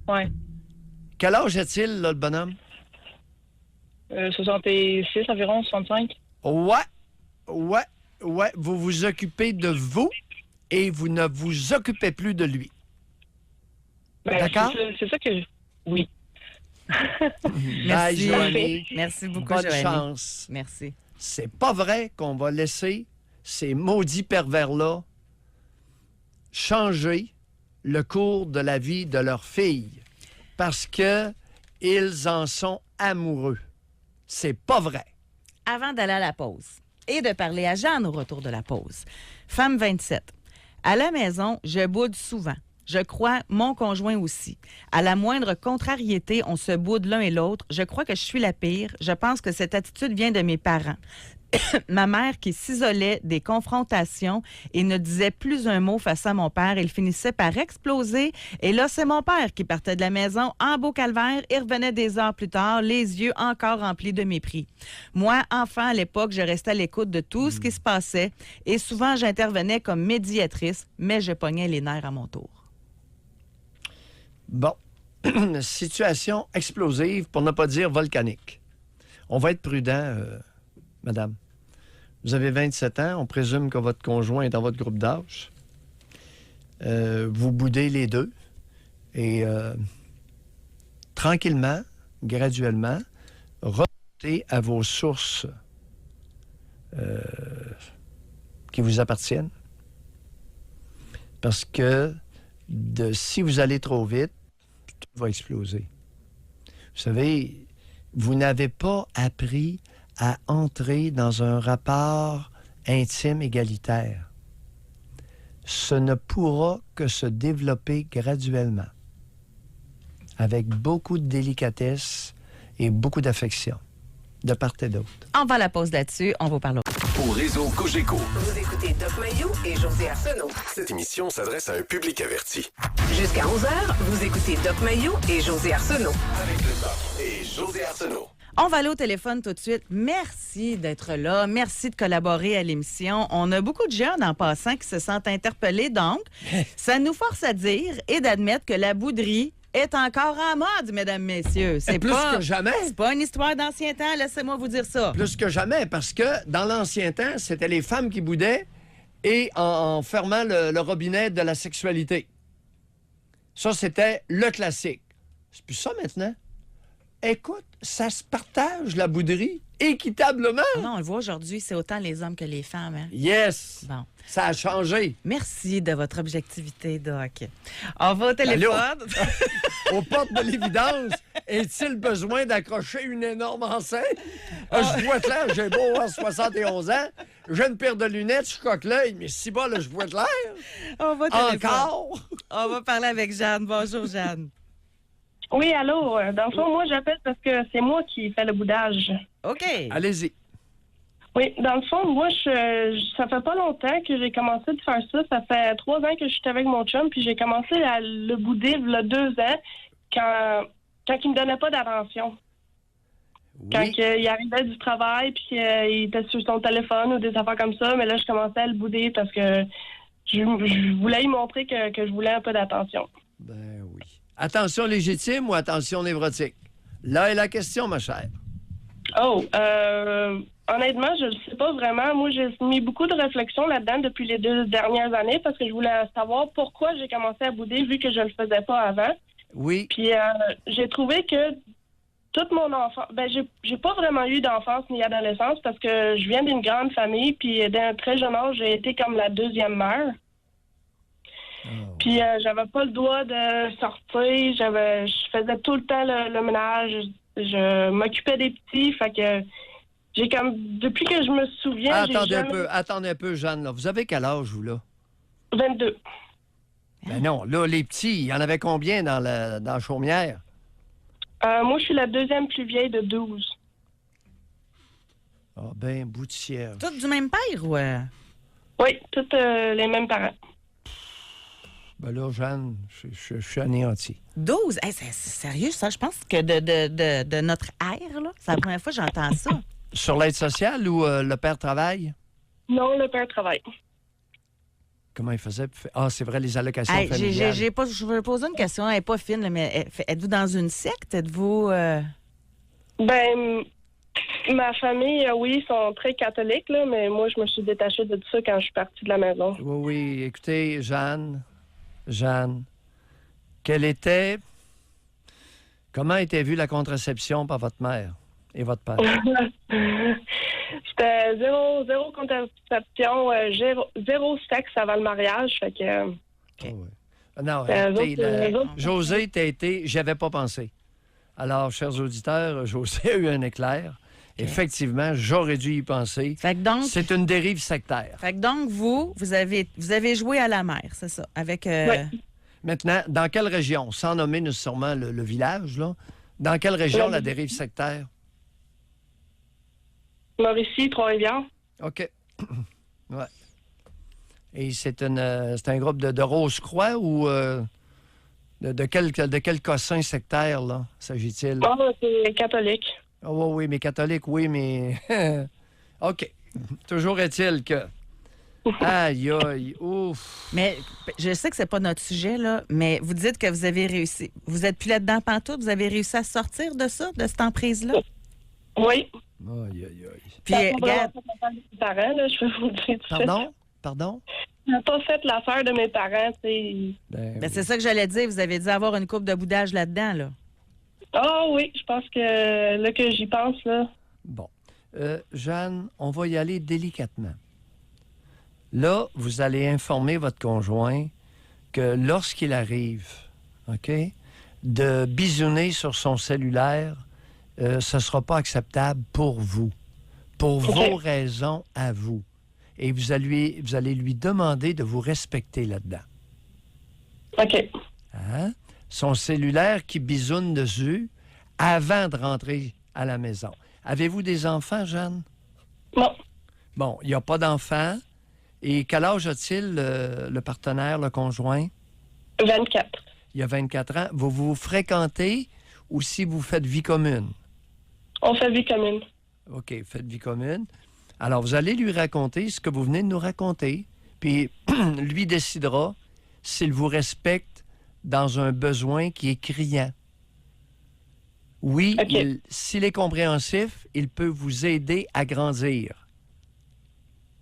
Ouais. Quel âge a-t-il, là, le bonhomme? 66 environ, 65. Ouais. Vous vous occupez de vous et vous ne vous occupez plus de lui. Ben, d'accord? C'est ça que... Oui. Bye, Merci. Joanie. Merci beaucoup, Bonne Joanie. chance. Merci. C'est pas vrai qu'on va laisser ces maudits pervers-là changer le cours de la vie de leur fille parce que ils en sont amoureux. C'est pas vrai. Avant d'aller à la pause et de parler à Jeanne au retour de la pause. Femme 27. À la maison, je boude souvent. Je crois mon conjoint aussi. À la moindre contrariété, on se boude l'un et l'autre. Je crois que je suis la pire. Je pense que cette attitude vient de mes parents. Ma mère qui s'isolait des confrontations et ne disait plus un mot face à mon père. Il finissait par exploser. Et là, c'est mon père qui partait de la maison en beau calvaire et revenait des heures plus tard, les yeux encore remplis de mépris. Moi, enfant à l'époque, je restais à l'écoute de tout ce qui se passait et souvent j'intervenais comme médiatrice, mais je pognais les nerfs à mon tour. Bon. Situation explosive, pour ne pas dire volcanique. On va être prudent, madame. Vous avez 27 ans, on présume que votre conjoint est dans votre groupe d'âge. Vous boudez les deux et tranquillement, graduellement, remontez à vos sources qui vous appartiennent. Parce que si vous allez trop vite, tout va exploser. Vous savez, vous n'avez pas appris à entrer dans un rapport intime égalitaire. Ce ne pourra que se développer graduellement, avec beaucoup de délicatesse et beaucoup d'affection, de part et d'autre. On va à la pause là-dessus, on vous parle. Au réseau Cogeco, Vous écoutez Doc Mayou et José Arsenault. cette émission s'adresse à un public averti. Jusqu'à 11h, vous écoutez Doc Mayou et José Arsenault. Avec le Doc et José Arsenault. On va aller au téléphone tout de suite. Merci d'être là. Merci de collaborer à l'émission. On a beaucoup de jeunes en passant qui se sentent interpellés. Donc, ça nous force à dire et d'admettre que la bouderie, est encore en mode, mesdames, messieurs. C'est plus pas, que jamais. C'est pas une histoire d'ancien temps, laissez-moi vous dire ça. Plus que jamais, parce que dans l'ancien temps, c'était les femmes qui boudaient et en fermant le robinet de la sexualité. Ça, c'était le classique. C'est plus ça maintenant. Écoute, ça se partage, la bouderie, équitablement. Non, on le voit aujourd'hui, c'est autant les hommes que les femmes. Hein? Yes! Bon. Ça a changé. Merci de votre objectivité, Doc. On va au téléphone. Aux portes de l'évidence, est-il besoin d'accrocher une énorme enceinte? Je vois clair, j'ai beau avoir 71 ans, j'ai une paire de lunettes, je coque l'œil, mais si bas, là, je vois clair. On va au téléphone. Encore? On va parler avec Jeanne. Bonjour, Jeanne. Oui, allô. Dans le fond, moi, j'appelle parce que c'est moi qui fais le boudage. OK. Allez-y. Oui, dans le fond, moi, ça fait pas longtemps que j'ai commencé de faire ça. Ça fait 3 ans que je suis avec mon chum, puis j'ai commencé à le bouder il y a 2 ans quand il me donnait pas d'attention. Quand Oui. il arrivait du travail, puis il était sur son téléphone ou des affaires comme ça, mais là, je commençais à le bouder parce que je voulais lui montrer que je voulais un peu d'attention. Ben oui. Attention légitime ou attention névrotique? Là est la question, ma chère. Oh, honnêtement, je ne sais pas vraiment. Moi, j'ai mis beaucoup de réflexion là-dedans depuis les 2 dernières années parce que je voulais savoir pourquoi j'ai commencé à bouder vu que je ne le faisais pas avant. Oui. Puis j'ai trouvé que toute mon enfance... Ben, j'ai pas vraiment eu d'enfance ni d'adolescence parce que je viens d'une grande famille, puis d'un très jeune âge, j'ai été comme la 2e mère. Puis j'avais pas le droit de sortir, je faisais tout le temps le ménage, je m'occupais des petits, fait que j'ai comme depuis que je me souviens, Attendez un peu, Jeanne. Là. Vous avez quel âge, vous, là? 22. Ben non, là, les petits, il y en avait combien dans la chaumière? Moi, je suis la 2e plus vieille de 12. Ah ben, bout de cierge. Toutes du même père, ou... Oui, toutes les mêmes parents. Ben là, Jeanne, je suis anéanti. 12? Hey, c'est sérieux, ça? Je pense que de notre ère, là, c'est la première fois que j'entends ça. Sur l'aide sociale ou le père travaille? Non, le père travaille. Comment il faisait? Ah, c'est vrai, les allocations Hey, familiales. je veux poser une question, elle n'est pas fine, là, mais êtes-vous dans une secte? Êtes-vous... Ben, ma famille, oui, sont très catholiques, là, mais moi, je me suis détachée de tout ça quand je suis partie de la maison. Oui, écoutez, Jeanne, comment était vue la contraception par votre mère et votre père? C'était zéro contraception, zéro sexe avant le mariage, fait que... Oh, oui. Non, eux écoutez, autres- José, t'as été... J'y avais pas pensé. Alors, chers auditeurs, José a eu un éclair. Effectivement, j'aurais dû y penser. Fait que donc, C'est une dérive sectaire. vous avez joué à la mer, c'est ça? Avec... Oui. Maintenant, dans quelle région? Sans nommer nécessairement le village, là. Dans quelle région la dérive sectaire? Mauricie, Trois-Rivières. OK. Ouais. Et c'est un groupe de Rose-Croix ou de quel cossin sectaire, là, s'agit-il? Ah, c'est catholique. Oh, oui, mais catholique, oui, mais... OK. Toujours est-il que... Aïe, aïe, ouf. Mais je sais que c'est pas notre sujet, là, mais vous dites que vous avez réussi. Vous êtes plus là-dedans pantoute, vous avez réussi à sortir de ça, de cette emprise-là? Oui. Aïe, aïe, aïe. Puis, Ça a pas regarde, vraiment fait l'affaire de mes parents, là, je peux vous le dire tout de suite. Pardon? Ça n'a pas fait l'affaire de mes parents, tu sais. ben, c'est ça que j'allais dire. Vous avez dû avoir une coupe de boudage là-dedans, là. Ah oui, je pense que là que j'y pense, là. Bon. Jeanne, on va y aller délicatement. Là, vous allez informer votre conjoint que lorsqu'il arrive, OK, de bisouner sur son cellulaire, ce ne sera pas acceptable pour vous, pour vos raisons à vous. Et vous allez lui demander de vous respecter là-dedans. OK. Hein? Son cellulaire qui bisoune dessus avant de rentrer à la maison. Avez-vous des enfants, Jeanne? Non. Bon, il n'y a pas d'enfants. Et quel âge a-t-il, le partenaire, le conjoint? 24. Il y a 24 ans. Vous fréquentez ou si vous faites vie commune? On fait vie commune. OK, faites vie commune. Alors, vous allez lui raconter ce que vous venez de nous raconter, puis lui décidera s'il vous respecte dans un besoin qui est criant. Oui, OK. s'il est compréhensif, il peut vous aider à grandir.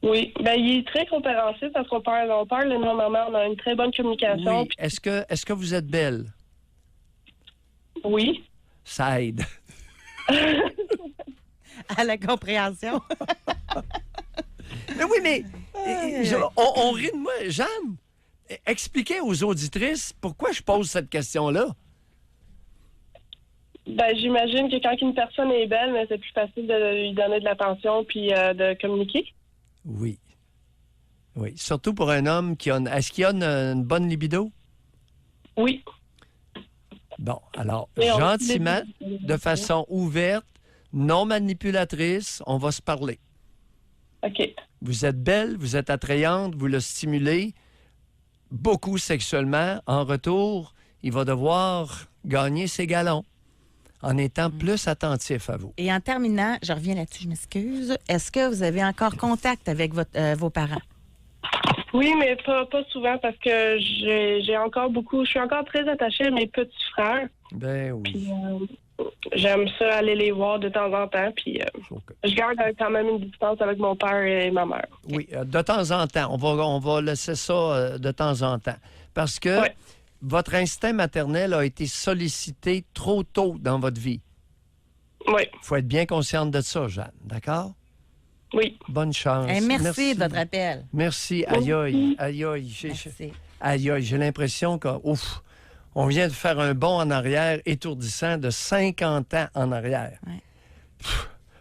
Oui, ben il est très compréhensif parce qu'on parle énormément, on a une très bonne communication. Oui. Est-ce que vous êtes belle? Oui. Ça aide. À la compréhension. Mais oui, mais on rit de moi. Jeanne, expliquez aux auditrices pourquoi je pose cette question-là. Ben, j'imagine que quand une personne est belle, mais c'est plus facile de lui donner de l'attention puis de communiquer. Oui. Oui. Surtout pour un homme qui a... Est-ce qu'il a une bonne libido? Oui. Bon, alors, Et on- gentiment, de façon ouverte, non manipulatrice, on va se parler. OK. Vous êtes belle, vous êtes attrayante, vous le stimulez beaucoup sexuellement. En retour, il va devoir gagner ses galons en étant plus attentif à vous. Et en terminant, je reviens là-dessus, je m'excuse. Est-ce que vous avez encore contact avec vos parents? Oui, mais pas souvent parce que j'ai encore beaucoup. Je suis encore très attachée à mes petits frères. Ben oui. Puis j'aime ça aller les voir de temps en temps. Puis OK. je garde quand même une distance avec mon père et ma mère. Oui, de temps en temps. On va laisser ça de temps en temps. Parce que Ouais. votre instinct maternel a été sollicité trop tôt dans votre vie. Oui, Il faut être bien consciente de ça, Jeanne. D'accord? oui. Bonne chance. Eh, merci de votre appel. Merci. Aïe, aïe, aïe, aïe. Merci. Aïe, aïe, j'ai l'impression qu'on vient de faire un bond en arrière étourdissant de 50 ans en arrière. Ouais.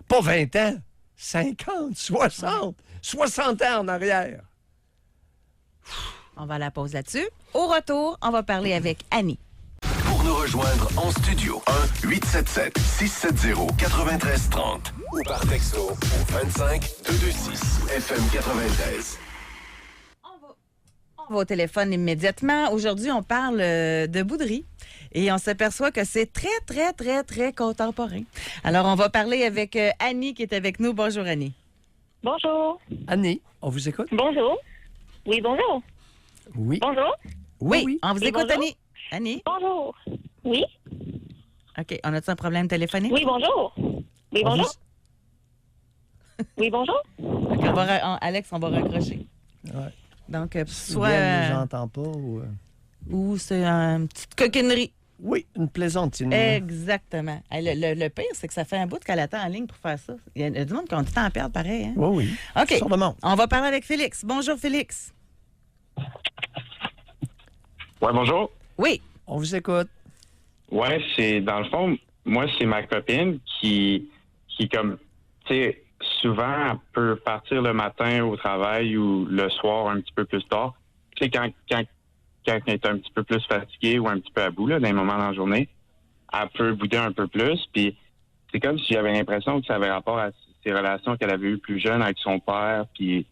Pas 20 ans, 50, 60, 60 ans en arrière. On va à la pause là-dessus. Au retour, on va parler avec Annie. Pour nous rejoindre en studio, 1-877-670-9330 ou par texto au 25-226 FM 93. On va au téléphone immédiatement. Aujourd'hui, on parle de bouderie et on s'aperçoit que c'est très, très, très, très contemporain. Alors, on va parler avec Annie qui est avec nous. Bonjour, Annie. Bonjour. Annie, on vous écoute? Bonjour. Oui, bonjour. Oui. Bonjour. Oui, on vous Oui, écoute, bonjour. Annie. Annie? Bonjour. Oui. OK. On a-tu un problème téléphonique? Oui, bonjour. Oui, On bonjour. Oui, bonjour. OK, Alex, on va raccrocher. Ouais. Donc, Soit ne nous entend pas ou c'est une petite coquinerie. Oui, une plaisantine. Exactement. Hey, le pire, c'est que ça fait un bout qu'elle attend en ligne pour faire ça. Il y a du monde qui ont du temps à perdre, pareil. Hein? Oui, oui. OK. Sur le monde. On va parler avec Félix. Bonjour, Félix. Ouais, bonjour. Oui. On vous écoute. Ouais, c'est dans le fond, moi, c'est ma copine qui comme, tu sais, souvent, elle peut partir le matin au travail ou le soir un petit peu plus tard. Tu sais, quand elle est un petit peu plus fatiguée ou un petit peu à bout, là, dans les moments dans la journée, elle peut bouder un peu plus. Puis c'est comme si j'avais l'impression que ça avait rapport à ses relations qu'elle avait eues plus jeune avec son père, puis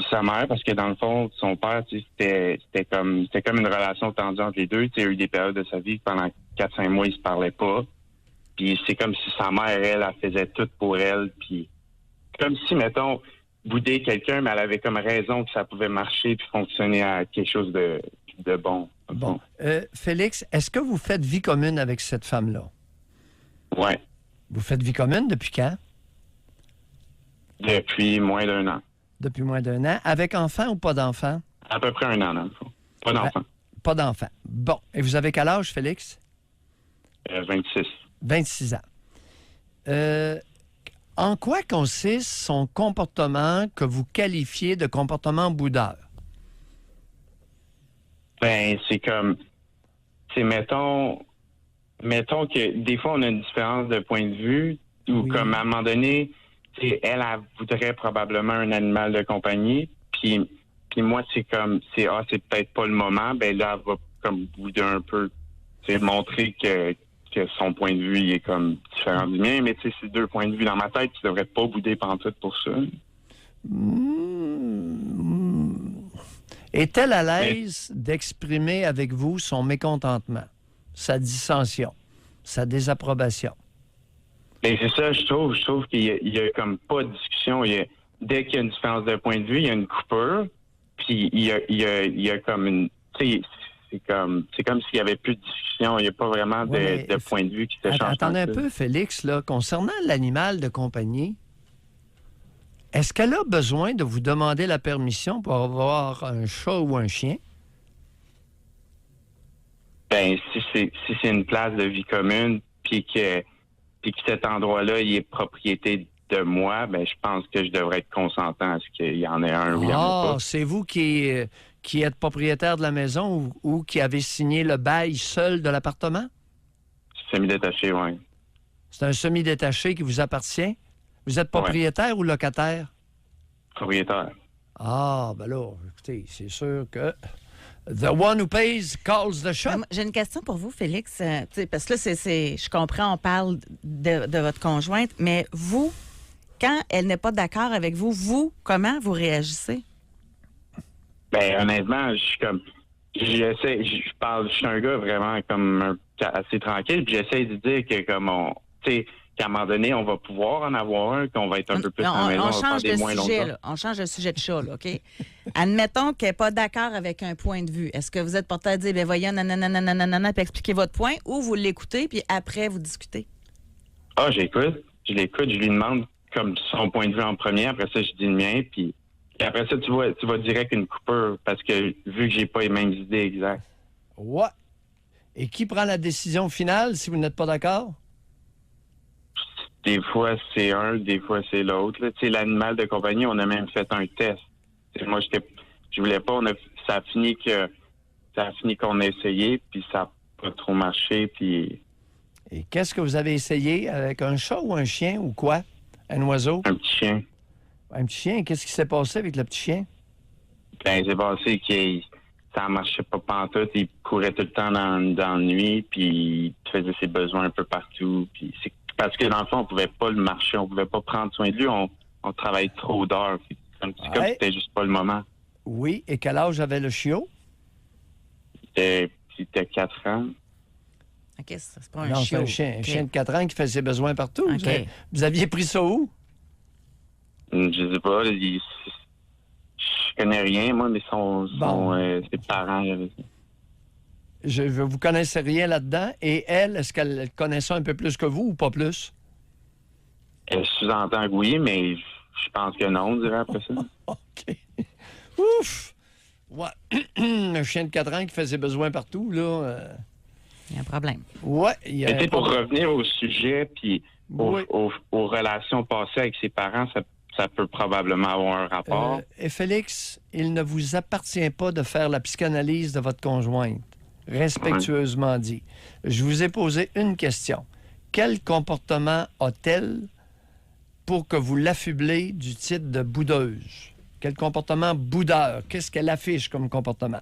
sa mère, parce que dans le fond, son père, tu sais, c'était comme une relation tendue entre les deux. Tu sais, il y a eu des périodes de sa vie pendant 4-5 mois, ils se parlaient pas. Puis c'est comme si sa mère, elle faisait tout pour elle. Puis comme si, mettons, bouder quelqu'un, mais elle avait comme raison que ça pouvait marcher puis fonctionner à quelque chose de bon. Bon. Félix, est-ce que vous faites vie commune avec cette femme-là? Ouais. Vous faites vie commune depuis quand? Depuis moins d'1 an. Depuis moins d'1 an. Avec enfant ou pas d'enfant? À peu près 1 an, dans le fond. Pas d'enfant. Pas d'enfant. Bon. Et vous avez quel âge, Félix? 26. 26 ans. En quoi consiste son comportement que vous qualifiez de comportement boudeur? Ben, c'est comme, c'est mettons que des fois on a une différence de point de vue ou Oui. comme à un moment donné, elle voudrait probablement un animal de compagnie, puis moi c'est comme c'est peut-être pas le moment, ben là elle va comme bouder un peu, c'est montrer que son point de vue il est comme différent du mien, mais tu sais c'est 2 points de vue dans ma tête, tu devrais pas bouder pantoute pour ça. Est-elle à l'aise d'exprimer avec vous son mécontentement, sa dissension, sa désapprobation? Ben c'est ça, je trouve qu'il y a comme pas de discussion. Dès qu'il y a une différence de point de vue, il y a une coupure. Puis il y a comme une, tu sais, C'est comme s'il n'y avait plus de discussion. Il n'y a pas vraiment de point de vue qui s'échange. Attendez un peu, Félix, là, concernant l'animal de compagnie, est-ce qu'elle a besoin de vous demander la permission pour avoir un chat ou un chien? Ben, si c'est une place de vie commune, puis que cet endroit-là, il est propriété de moi, ben je pense que je devrais être consentant à ce qu'il y en ait un ou il y en a pas. C'est vous qui êtes propriétaire de la maison ou qui avez signé le bail seul de l'appartement? Semi-détaché, oui. C'est un semi-détaché qui vous appartient? Vous êtes propriétaire ou locataire? Propriétaire. Ah, ben là, écoutez, c'est sûr que the one who pays calls the shot. J'ai une question pour vous, Félix. Parce que là, je comprends, on parle de votre conjointe, mais vous, quand elle n'est pas d'accord avec vous, comment vous réagissez? Ben, honnêtement, je suis comme... je suis un gars vraiment comme assez tranquille, puis j'essaie de dire que comme qu'à un moment donné, on va pouvoir en avoir un, qu'on va être un peu plus à la maison, on change de moins sujet, longtemps. là. On change de sujet de chat, là, OK? Admettons qu'elle n'est pas d'accord avec un point de vue. Est-ce que vous êtes porté à dire, ben voyons, nanana, puis expliquer votre point, ou vous l'écoutez, puis après, vous discutez? Ah, je l'écoute, je lui demande comme son point de vue en premier, après ça, je dis le mien, puis après ça, tu vois direct une coupure, parce que vu que j'ai pas les mêmes idées exactes. Ouais. Et qui prend la décision finale si vous n'êtes pas d'accord? Des fois, c'est un, des fois, c'est l'autre. Tu sais, l'animal de compagnie, on a même fait un test. T'sais, moi, je voulais pas. Ça a fini qu'on a essayé, puis ça n'a pas trop marché. Puis... Et qu'est-ce que vous avez essayé avec un chat ou un chien ou quoi? Un oiseau? Un petit chien. Un petit chien? Qu'est-ce qui s'est passé avec le petit chien? Ben, c'est passé que ça marchait pas pantoute. Il courait tout le temps dans la nuit, puis il faisait ses besoins un peu partout. Puis c'est parce que dans le fond, on pouvait pas le marcher, on pouvait pas prendre soin de lui, on travaillait trop d'heures. C'est comme si c'était juste pas le moment. Oui, et quel âge avait le chiot? C'était 4 ans. OK, c'est pas un Non, chiot. c'est un OK. chien de 4 ans qui fait ses besoins partout. OK. Vous aviez pris ça où? Je sais pas, je connais rien, moi, mais ses parents, j'avais ça. Vous connaissez rien là-dedans. Et elle, est-ce qu'elle connaît ça un peu plus que vous ou pas plus? Je sous-entends que oui, mais je pense que non, on dirait après ça. OK. Ouf! Ouais. Un chien de 4 ans qui fait ses besoins partout, là. Il y a un problème. Ouais. Il y a Mais pour revenir au sujet, puis Oui. aux relations passées avec ses parents, ça peut probablement avoir un rapport. Et Félix, il ne vous appartient pas de faire la psychanalyse de votre conjointe. Respectueusement dit. Je vous ai posé une question. Quel comportement a-t-elle pour que vous l'affublez du titre de boudeuse? Quel comportement boudeur? Qu'est-ce qu'elle affiche comme comportement?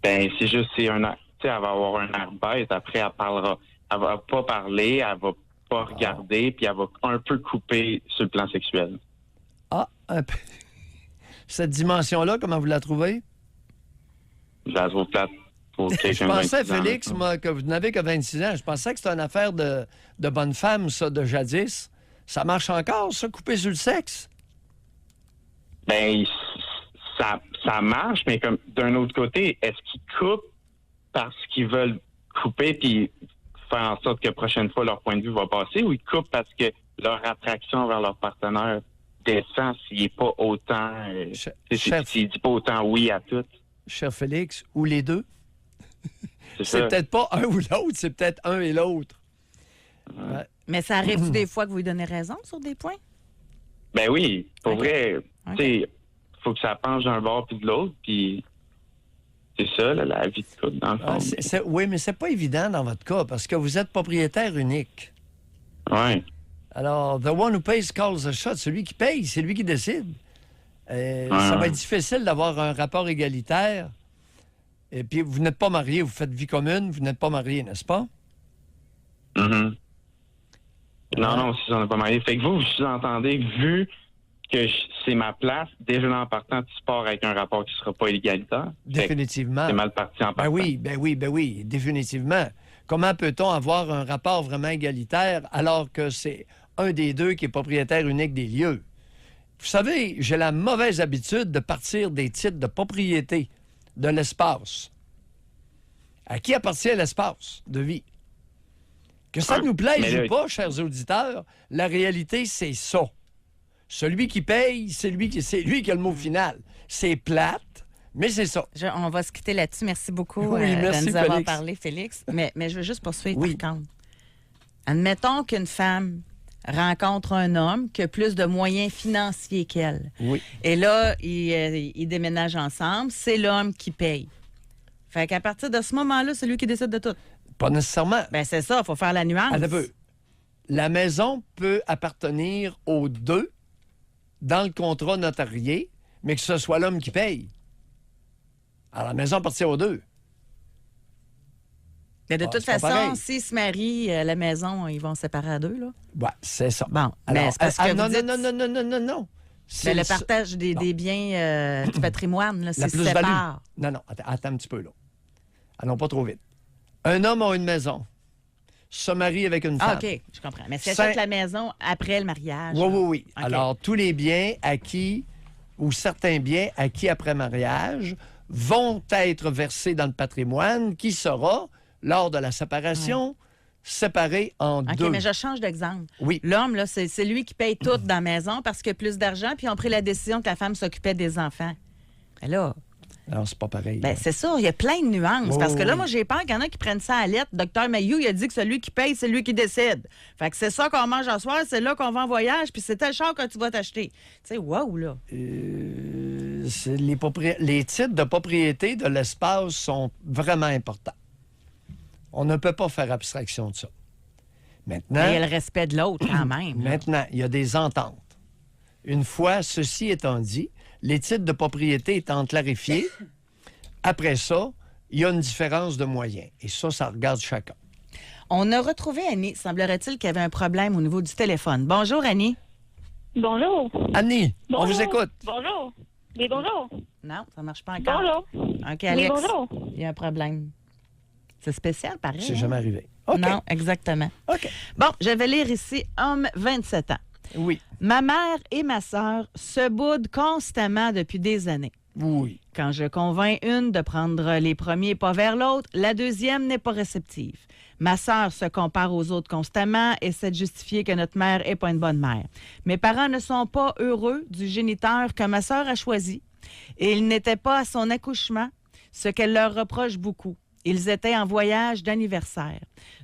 Ben, c'est juste, elle va avoir un air bête. Après, elle va pas parler, elle va pas regarder, puis elle va un peu couper sur le plan sexuel. Ah, un peu. Cette dimension-là, comment vous la trouvez? Je la trouve plate pour Je quelqu'un de pensais, 26 ans, Félix, mettons. moi, que vous n'avez que 26 ans. Je pensais que c'était une affaire de bonne femme, ça, de jadis. Ça marche encore, ça, couper sur le sexe? Ben, ça marche, mais comme d'un autre côté, est-ce qu'ils coupent parce qu'ils veulent couper puis faire en sorte que la prochaine fois leur point de vue va passer, ou ils coupent parce que leur attraction vers leur partenaire descend s'il n'est pas autant s'il dit pas autant oui à tout? Cher Félix, ou les deux? C'est C'est ça. peut-être pas un ou l'autre, c'est peut-être un et l'autre. Ouais. Mais ça arrive des fois que vous lui donnez raison sur des points? Ben oui, pour Ok. vrai, Ok. tu sais, faut que ça penche d'un bord puis de l'autre, puis c'est ça, là, la vie de couple, dans le fond. Oui, mais c'est pas évident dans votre cas parce que vous êtes propriétaire unique. Ouais. Alors, the one who pays calls the shot. Celui qui paye, c'est lui qui décide. Ça va être difficile d'avoir un rapport égalitaire. Et puis, vous n'êtes pas marié, vous faites vie commune, vous n'êtes pas marié, n'est-ce pas? Mhm. Non, si on n'est pas marié. Fait que vous entendez, vu que c'est ma place, déjà en partant, tu pars avec un rapport qui ne sera pas égalitaire. Fait que Définitivement. c'est mal parti en partant. Ben oui, définitivement. Comment peut-on avoir un rapport vraiment égalitaire alors que c'est un des deux qui est propriétaire unique des lieux? Vous savez, j'ai la mauvaise habitude de partir des titres de propriété de l'espace. À qui appartient l'espace de vie? Que ça nous plaise Mais là, ou pas, chers auditeurs, la réalité, c'est ça. Celui qui paye, c'est lui qui a le mot final. C'est plate, mais c'est ça. On va se quitter là-dessus. Merci beaucoup Oui, merci, de nous avoir Félix. parlé, Félix. Mais je veux juste poursuivre Oui. par contre. Admettons qu'une femme rencontre un homme qui a plus de moyens financiers qu'elle. Oui. Et là, ils déménagent ensemble. C'est l'homme qui paye. Fait qu'à partir de ce moment-là, c'est lui qui décide de tout. Pas nécessairement. Ben c'est ça, il faut faire la nuance. Attends un peu. La maison peut appartenir aux deux dans le contrat notarié, mais que ce soit l'homme qui paye. Alors, la maison appartient aux deux. Mais de Ah, toute c'est pas façon, pareil. s'ils se marient à la maison, ils vont se séparer à deux, là. Ouais, c'est ça. Bon, Alors, mais c'est parce que non, vous dites... non. C'est Ben, le ça. partage des biens du patrimoine, là, La c'est se plus-value. sépare. Non, attends un petit peu, là. Allons pas trop vite. Un homme a une maison, se marie avec une femme. Ah, OK, je comprends. Mais c'est Cinq- la maison après le mariage. Oui. OK. Alors, tous les biens acquis ou certains biens acquis après mariage vont être versés dans le patrimoine qui sera, lors de la séparation, séparé en OK, deux. mais je change d'exemple. Oui. L'homme, là, c'est lui qui paye tout dans la maison parce qu'il a plus d'argent, puis ils ont pris la décision que la femme s'occupait des enfants. Ben là, Alors, c'est pas pareil. ben c'est ça, il y a plein de nuances. Oui, parce que là, oui. moi, j'ai peur qu'il y en a qui prennent ça à lettre. Docteur Mayou, il a dit que celui qui paye, c'est lui qui décide. Fait que c'est ça qu'on mange à soir, c'est là qu'on va en voyage, puis c'est tel char que tu vas t'acheter. Tu sais, wow, là. C'est les titres de propriété de l'espace sont vraiment importants. On ne peut pas faire abstraction de ça. Maintenant, Mais il y a le respect de l'autre quand même. là. Maintenant, il y a des ententes. Une fois ceci étant dit, les titres de propriété étant clarifiés, après ça, il y a une différence de moyens. Et ça regarde chacun. On a retrouvé Annie. Semblerait-il qu'il y avait un problème au niveau du téléphone. Bonjour, Annie. Bonjour. Annie, on Bonjour. vous écoute. Bonjour. Oui, bonjour. Non, ça marche pas encore. Bonjour. OK, Oui, Alex. bonjour. Il y a un problème. C'est spécial, pareil. C'est hein? jamais arrivé. OK. Non, exactement. OK. Bon, je vais lire ici, homme 27 ans. Oui. Ma mère et ma sœur se boudent constamment depuis des années. Oui. Quand je convainc une de prendre les premiers pas vers l'autre, la deuxième n'est pas réceptive. Ma sœur se compare aux autres constamment et essaie de justifier que notre mère n'est pas une bonne mère. Mes parents ne sont pas heureux du géniteur que ma sœur a choisi et il n'était pas à son accouchement, ce qu'elle leur reproche beaucoup. Ils étaient en voyage d'anniversaire.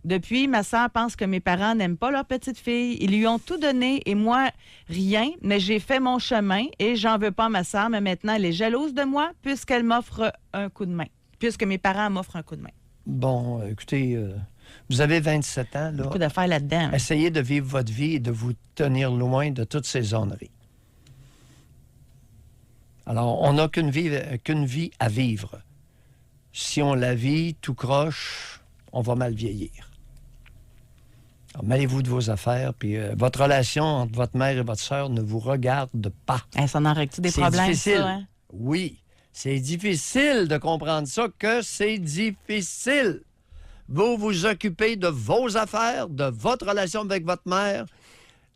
Depuis, ma sœur pense que mes parents n'aiment pas leur petite fille. Ils lui ont tout donné et moi, rien, mais j'ai fait mon chemin et j'en veux pas à ma sœur, mais maintenant, elle est jalouse de moi puisqu'elle m'offre un coup de main. Puisque mes parents m'offrent un coup de main. Bon, écoutez, vous avez 27 ans, là. Beaucoup d'affaires là-dedans. Essayez de vivre votre vie et de vous tenir loin de toutes ces zoneries. Alors, on n'a qu'une vie à vivre. Si on la vit tout croche, on va mal vieillir. Alors, mêlez-vous de vos affaires, puis votre relation entre votre mère et votre sœur ne vous regarde pas. Hey, ça en règle-tu des C'est problèmes, difficile. ça, hein? Oui, c'est difficile de comprendre ça, que c'est difficile. Vous vous occupez de vos affaires, de votre relation avec votre mère,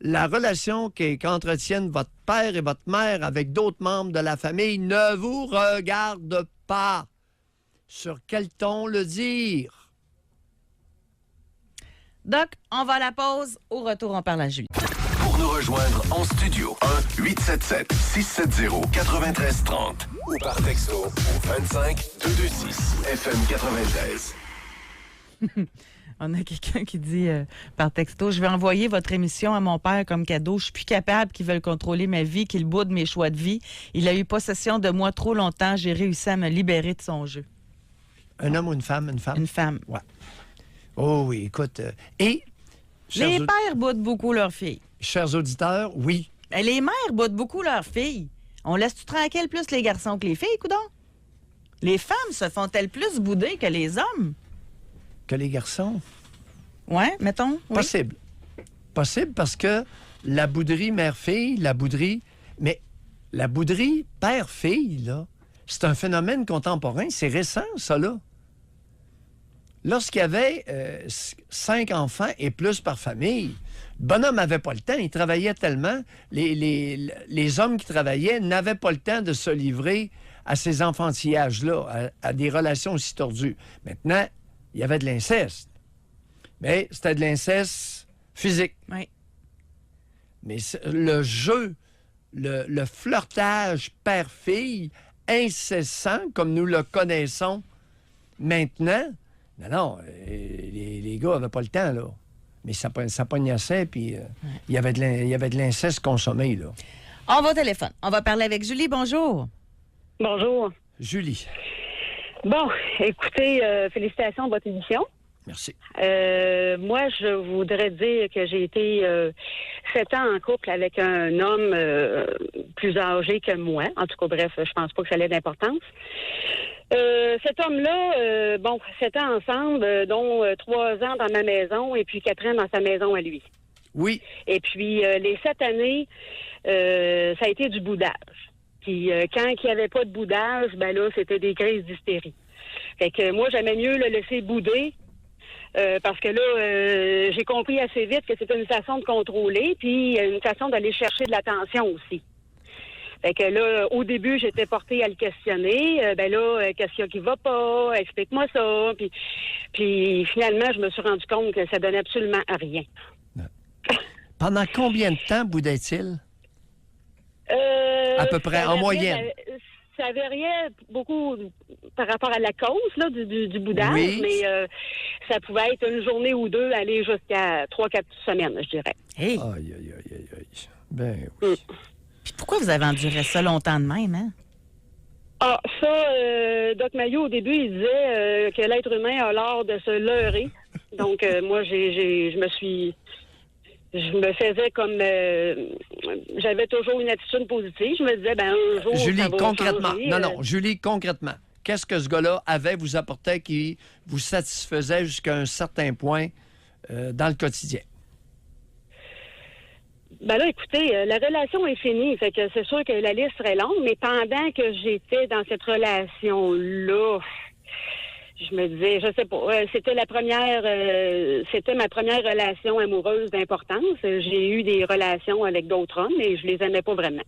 la relation qu'entretiennent votre père et votre mère avec d'autres membres de la famille ne vous regarde pas. Sur quel ton le dire? Doc, on va à la pause. Au retour, on parle à Julie. Pour nous rejoindre en studio, 1-877-670-9330 ou par texto au 25226 FM 93. On a quelqu'un qui dit par texto, je vais envoyer votre émission à mon père comme cadeau. Je suis plus capable qu'ils veulent contrôler ma vie, qu'ils boudent mes choix de vie. Il a eu possession de moi trop longtemps. J'ai réussi à me libérer de son jeu. Un homme ou une femme? Une femme? Une femme. Ouais. Oh oui, écoute. Et, Les pères boudent beaucoup leurs filles. chers auditeurs, oui. Et les mères boudent beaucoup leurs filles. On laisse-tu tranquille plus les garçons que les filles, coudonc? Les femmes se font-elles plus bouder que les hommes? Que les garçons? Ouais, mettons. Oui. Possible. Possible parce que la bouderie mère-fille, mais la bouderie père-fille, là, c'est un phénomène contemporain. C'est récent, ça, là. Lorsqu'il y avait 5 enfants et plus par famille, le bonhomme n'avait pas le temps. Il travaillait tellement. Les hommes qui travaillaient n'avaient pas le temps de se livrer à ces enfantillages-là, à des relations aussi tordues. Maintenant, il y avait de l'inceste. Mais c'était de l'inceste physique. Oui. Mais le jeu, le flirtage père-fille incessant, comme nous le connaissons maintenant, non, les gars n'avaient pas le temps, là. Mais ça pognassait, puis il y avait de l'inceste consommé, là. On va au téléphone. On va parler avec Julie. Bonjour. Bonjour. Julie. Bon, écoutez, félicitations de votre émission. Merci. Moi, je voudrais dire que j'ai été 7 ans en couple avec un homme plus âgé que moi. En tout cas, bref, je pense pas que ça ait d'importance. Cet homme-là, 7 ans ensemble, dont 3 ans dans ma maison et puis 4 ans dans sa maison à lui. Oui. Et puis, les 7 années, ça a été du boudage. Puis, quand il n'y avait pas de boudage, ben là, c'était des crises d'hystérie. Fait que moi, j'aimais mieux le laisser bouder parce que là, j'ai compris assez vite que c'était une façon de contrôler puis une façon d'aller chercher de l'attention aussi. Fait que là, au début, j'étais portée à le questionner. Qu'est-ce qu'il y a qui va pas? Explique-moi ça. Puis finalement, je me suis rendu compte que ça donnait absolument à rien. Pendant combien de temps boudait-il? À peu près, en moyenne. Ça variait beaucoup par rapport à la cause là, du boudage, oui. Mais ça pouvait être une journée ou deux, aller jusqu'à 3-4 semaines, je dirais. Hey. Aïe. Ben oui. Puis pourquoi vous avez enduré ça longtemps de même, hein? Ah, ça, Doc Mayo, au début, il disait que l'être humain a l'art de se leurrer. Donc, moi, je me faisais comme... j'avais toujours une attitude positive. Je me disais, un jour, Julie, ça va concrètement. changer. Julie, concrètement. Qu'est-ce que ce gars-là vous apportait qui vous satisfaisait jusqu'à un certain point dans le quotidien? Ben là, écoutez, la relation est finie. Fait que c'est sûr que la liste serait longue, mais pendant que j'étais dans cette relation-là... Je me disais, je sais pas, c'était ma première relation amoureuse d'importance. J'ai eu des relations avec d'autres hommes, mais je les aimais pas vraiment.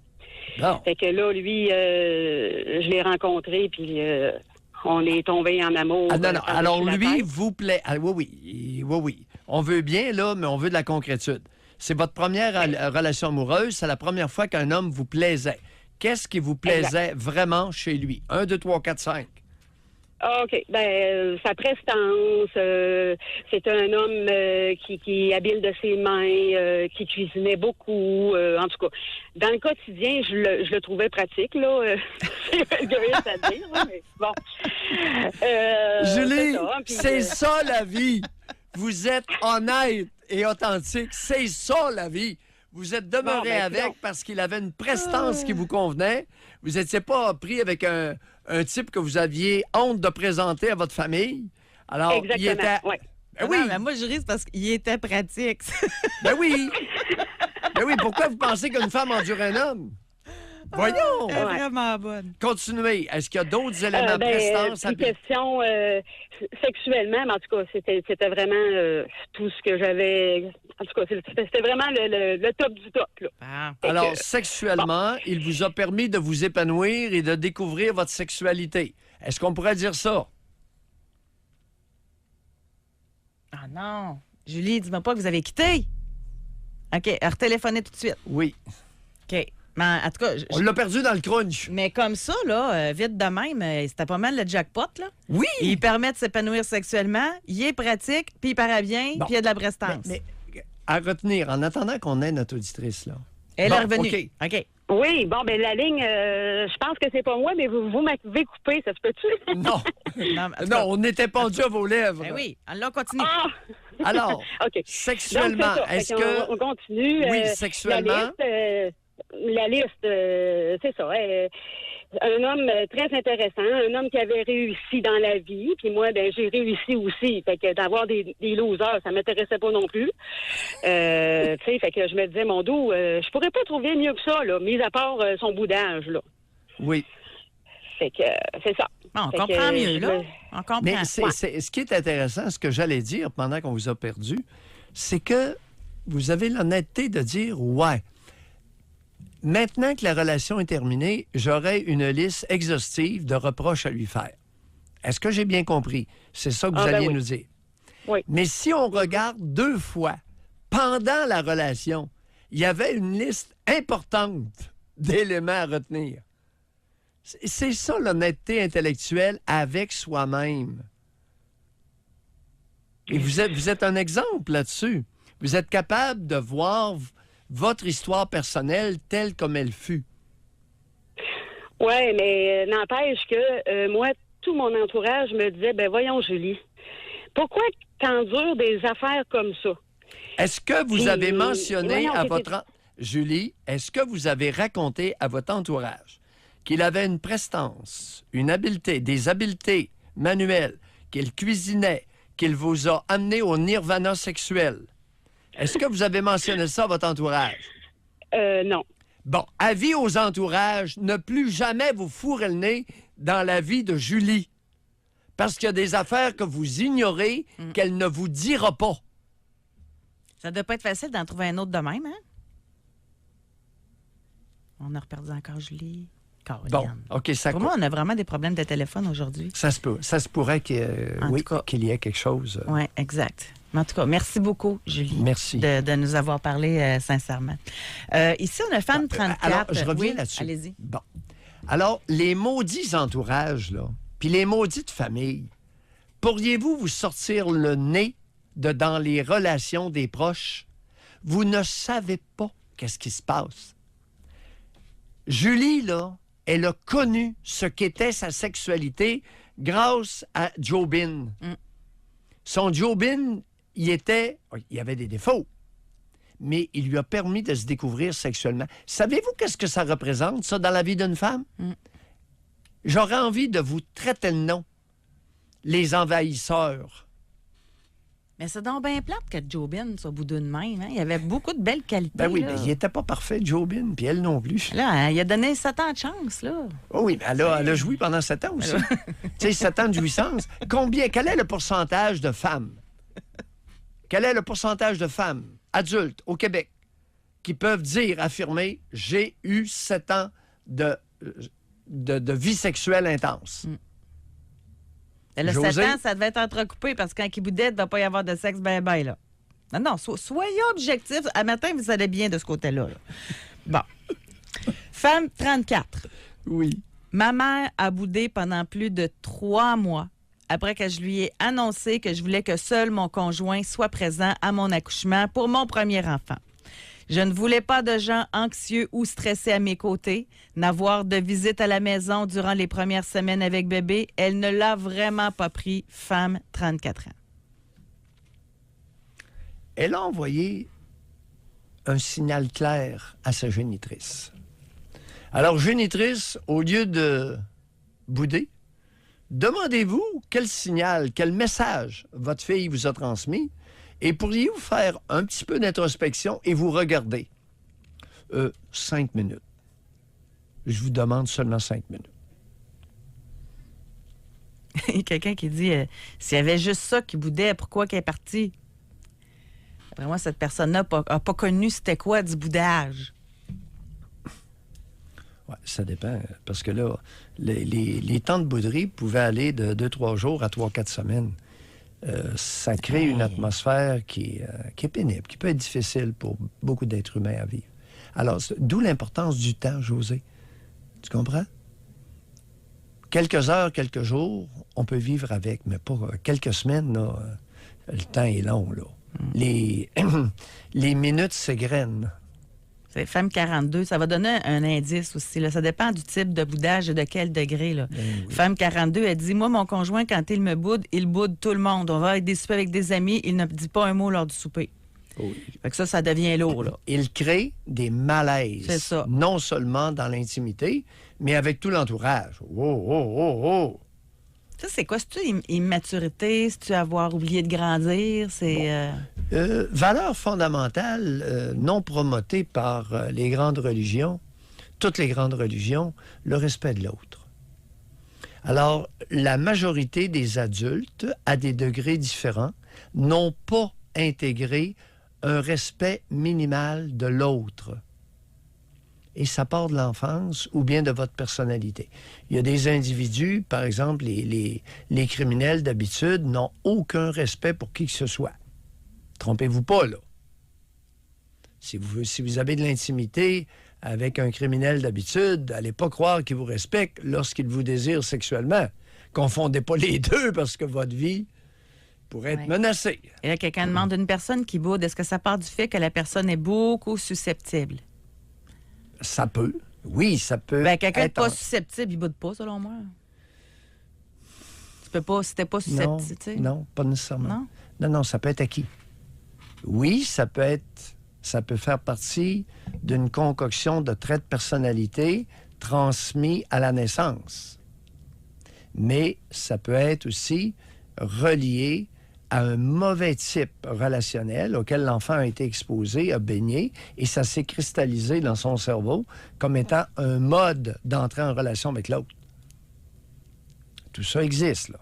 Non. Fait que là, lui, je l'ai rencontré, puis on est tombé en amour. Ah, non. Alors, lui, vous plaît. Ah, oui. On veut bien, là, mais on veut de la concrétude. C'est votre première relation amoureuse, c'est la première fois qu'un homme vous plaisait. Qu'est-ce qui vous plaisait vraiment chez lui? 1, 2, 3, 4, 5. OK. Sa prestance, c'est un homme qui est habile de ses mains, qui cuisinait beaucoup. En tout cas, dans le quotidien, je le trouvais pratique, là. C'est égoïste à dire, là, mais bon. Julie, c'est ça la vie. Vous êtes honnête et authentique. C'est ça la vie. Vous êtes demeuré avec parce qu'il avait une prestance qui vous convenait. Vous n'étiez pas pris avec un type que vous aviez honte de présenter à votre famille. Alors, exactement, il était... ouais. Ben oui. Non, mais moi, je ris parce qu'il était pratique. Ben oui. Pourquoi vous pensez qu'une femme endure un homme? Voyons. Elle est vraiment bonne. Continuez. Est-ce qu'il y a d'autres éléments de prestance? Une question sexuellement, mais en tout cas, c'était vraiment tout ce que j'avais... En tout cas, c'était vraiment le top du top, là. Ah. Alors, sexuellement, il vous a permis de vous épanouir et de découvrir votre sexualité. Est-ce qu'on pourrait dire ça? Ah non. Julie, dis-moi pas que vous avez quitté. OK, retéléphonez tout de suite. Oui. OK. Mais en tout cas... On l'a perdu dans le crunch. Mais comme ça, là, vite de même, c'était pas mal le jackpot, là. Oui! Il permet de s'épanouir sexuellement, il est pratique, puis il paraît bien, Bon. puis il y a de la prestance. Mais à retenir, en attendant qu'on ait notre auditrice, là. Elle est revenue. OK. Oui, bon, la ligne, je pense que c'est pas moi, mais vous m'avez coupé, ça se peut-tu? Non. Non, mais en tout cas- Non, on était pendu à vos lèvres. Ben oui, alors continue. Ah! Alors, OK. sexuellement, Donc, c'est ça. est-ce Fait que... qu'on continue. Oui, sexuellement. La liste, c'est ça. Un homme très intéressant, un homme qui avait réussi dans la vie. Puis moi, j'ai réussi aussi. Fait que d'avoir des losers, ça m'intéressait pas non plus. Tu sais, fait que je me disais, mon dos, je pourrais pas trouver mieux que ça, là, mis à part son boudage, là. Oui. Fait que c'est ça. Bon, on Fait comprend que, mieux, là. On comprend. Mais ce qui est intéressant, ce que j'allais dire pendant qu'on vous a perdu, c'est que vous avez l'honnêteté de dire, ouais, Maintenant que la relation est terminée, j'aurai une liste exhaustive de reproches à lui faire. Est-ce que j'ai bien compris? C'est ça que vous alliez oui. nous dire. Oui. Mais si on regarde 2 fois, pendant la relation, il y avait une liste importante d'éléments à retenir. C'est ça l'honnêteté intellectuelle avec soi-même. Et vous êtes un exemple là-dessus. Vous êtes capable de voir votre histoire personnelle telle comme elle fut. Oui, mais n'empêche que moi, tout mon entourage me disait, ben voyons, Julie, pourquoi t'endures des affaires comme ça? Est-ce que vous avez mentionné voyons, à votre... Julie, est-ce que vous avez raconté à votre entourage qu'il avait une prestance, une habileté, des habiletés manuelles, qu'il cuisinait, qu'il vous a amené au nirvana sexuel? Est-ce que vous avez mentionné ça à votre entourage? Non. Bon, avis aux entourages, ne plus jamais vous fourrer le nez dans la vie de Julie. Parce qu'il y a des affaires que vous ignorez, qu'elle ne vous dira pas. Ça doit pas être facile d'en trouver un autre de même, hein? On a reperdu encore Julie. Caroline. Bon, OK, ça Pour moi, on a vraiment des problèmes de téléphone aujourd'hui. Ça se pourrait qu'il En tout cas. qu'il y ait quelque chose. Oui, exact. Mais en tout cas, merci beaucoup, Julie. Merci. De nous avoir parlé sincèrement. Ici, on a Femme 34. Alors, je reviens Oui, là-dessus. Allez-y. Bon. Alors, les maudits entourages, là, puis les maudites familles, pourriez-vous vous sortir le nez dans les relations des proches? Vous ne savez pas qu'est-ce qui se passe. Julie, là, elle a connu ce qu'était sa sexualité grâce à Jobin. Son Jobin, il y avait des défauts, mais il lui a permis de se découvrir sexuellement. Savez-vous qu'est-ce que ça représente, ça, dans la vie d'une femme? J'aurais envie de vous traiter le nom. Les envahisseurs. Mais c'est donc bien plate que Jobin soit boudin de même. Hein? Il y avait beaucoup de belles qualités. Ben oui, là. mais il n'était pas parfait, Jobin, puis elle non plus. Là, hein, il a donné 7 ans de chance, là. Oh oui, mais elle a joui pendant 7 ans aussi. Tu sais, 7 ans de jouissance. Quel est le pourcentage de femmes? Quel est le pourcentage de femmes adultes au Québec qui peuvent affirmer, j'ai eu 7 ans de vie sexuelle intense? Le José? 7 ans, ça devait être entrecoupé parce que quand il boudait, il ne doit pas y avoir de sexe ben là. Non, soyez objectifs. À matin, vous allez bien de ce côté-là. Là. Bon. Femme 34. Oui. Ma mère a boudé pendant plus de 3 mois après que je lui ai annoncé que je voulais que seul mon conjoint soit présent à mon accouchement pour mon premier enfant. Je ne voulais pas de gens anxieux ou stressés à mes côtés, n'avoir de visite à la maison durant les premières semaines avec bébé. Elle ne l'a vraiment pas pris, femme, 34 ans. Elle a envoyé un signal clair à sa génitrice. Alors, génitrice, au lieu de bouder, demandez-vous quel signal, quel message votre fille vous a transmis et pourriez-vous faire un petit peu d'introspection et vous regarder? 5 minutes. Je vous demande seulement 5 minutes. Il y a quelqu'un qui dit s'il y avait juste ça qui boudait, pourquoi qu'elle est partie? Après moi, cette personne-là n'a pas connu c'était quoi du boudage. Oui, ça dépend. Parce que là, les temps de bouderie pouvaient aller de 2-3 jours à 3-4 semaines. Ça crée une atmosphère qui est pénible, qui peut être difficile pour beaucoup d'êtres humains à vivre. Alors, d'où l'importance du temps, José. Tu comprends? Quelques heures, quelques jours, on peut vivre avec, mais pas quelques semaines, là, le temps est long, là. Les minutes s'égrènent. C'est femme 42, ça va donner un indice aussi. Là. Ça dépend du type de boudage et de quel degré. Là. Oui. Femme 42, elle dit, moi, mon conjoint, quand il me boude, il boude tout le monde. On va avec des soupers avec des amis, il ne dit pas un mot lors du souper. Oui. Fait que ça devient lourd. Là. Il crée des malaises. C'est ça. Non seulement dans l'intimité, mais avec tout l'entourage. Oh! Ça, c'est quoi? C'est-tu immaturité? C'est-tu avoir oublié de grandir? C'est... Valeurs fondamentales non promotées par les grandes religions, toutes les grandes religions, le respect de l'autre. Alors, la majorité des adultes, à des degrés différents, n'ont pas intégré un respect minimal de l'autre. et ça part de l'enfance ou bien de votre personnalité. Il y a des individus, par exemple, les criminels d'habitude n'ont aucun respect pour qui que ce soit. Trompez-vous pas, là. Si vous avez de l'intimité avec un criminel d'habitude, n'allez pas croire qu'il vous respecte lorsqu'il vous désire sexuellement. Confondez pas les deux parce que votre vie pourrait être menacée. Et là, quelqu'un demande une personne qui boude, est-ce que ça part du fait que la personne est beaucoup susceptible? Ça peut. Oui, ça peut. Ben, quelqu'un n'est pas susceptible, il boude pas, selon moi. Tu peux pas, si t'es pas susceptible, tu sais. Non, pas nécessairement. Non, ça peut être acquis. Oui, ça peut faire partie d'une concoction de traits de personnalité transmis à la naissance. Mais ça peut être aussi relié à un mauvais type relationnel auquel l'enfant a été exposé, a baigné, et ça s'est cristallisé dans son cerveau comme étant un mode d'entrer en relation avec l'autre. Tout ça existe, là.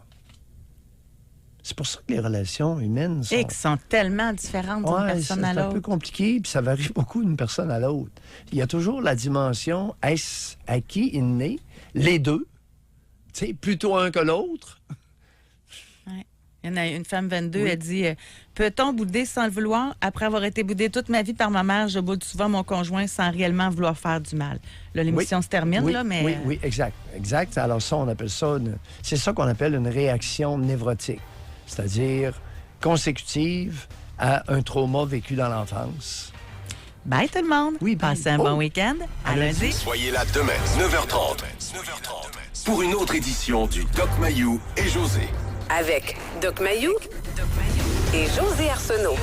C'est pour ça que les relations humaines sont... Et qui sont tellement différentes d'une personne à l'autre. C'est un peu compliqué, puis ça varie beaucoup d'une personne à l'autre. Il y a toujours la dimension, est-ce acquis, inné, les deux, tu sais, plutôt un que l'autre. Ouais. Il y en a une femme 22, elle dit peut-on bouder sans le vouloir? Après avoir été boudée toute ma vie par ma mère, je boude souvent mon conjoint sans réellement vouloir faire du mal. Là, l'émission se termine, là, mais... Oui, exact. Alors ça, on appelle ça... C'est ça qu'on appelle une réaction névrotique. C'est-à-dire consécutive à un trauma vécu dans l'enfance. Bye tout le monde. Oui, bye. Passez un bon week-end. À lundi. Soyez là demain, 9h30. Pour une autre édition du Doc Mayou et José. Avec Doc Mayou et José Arsenault.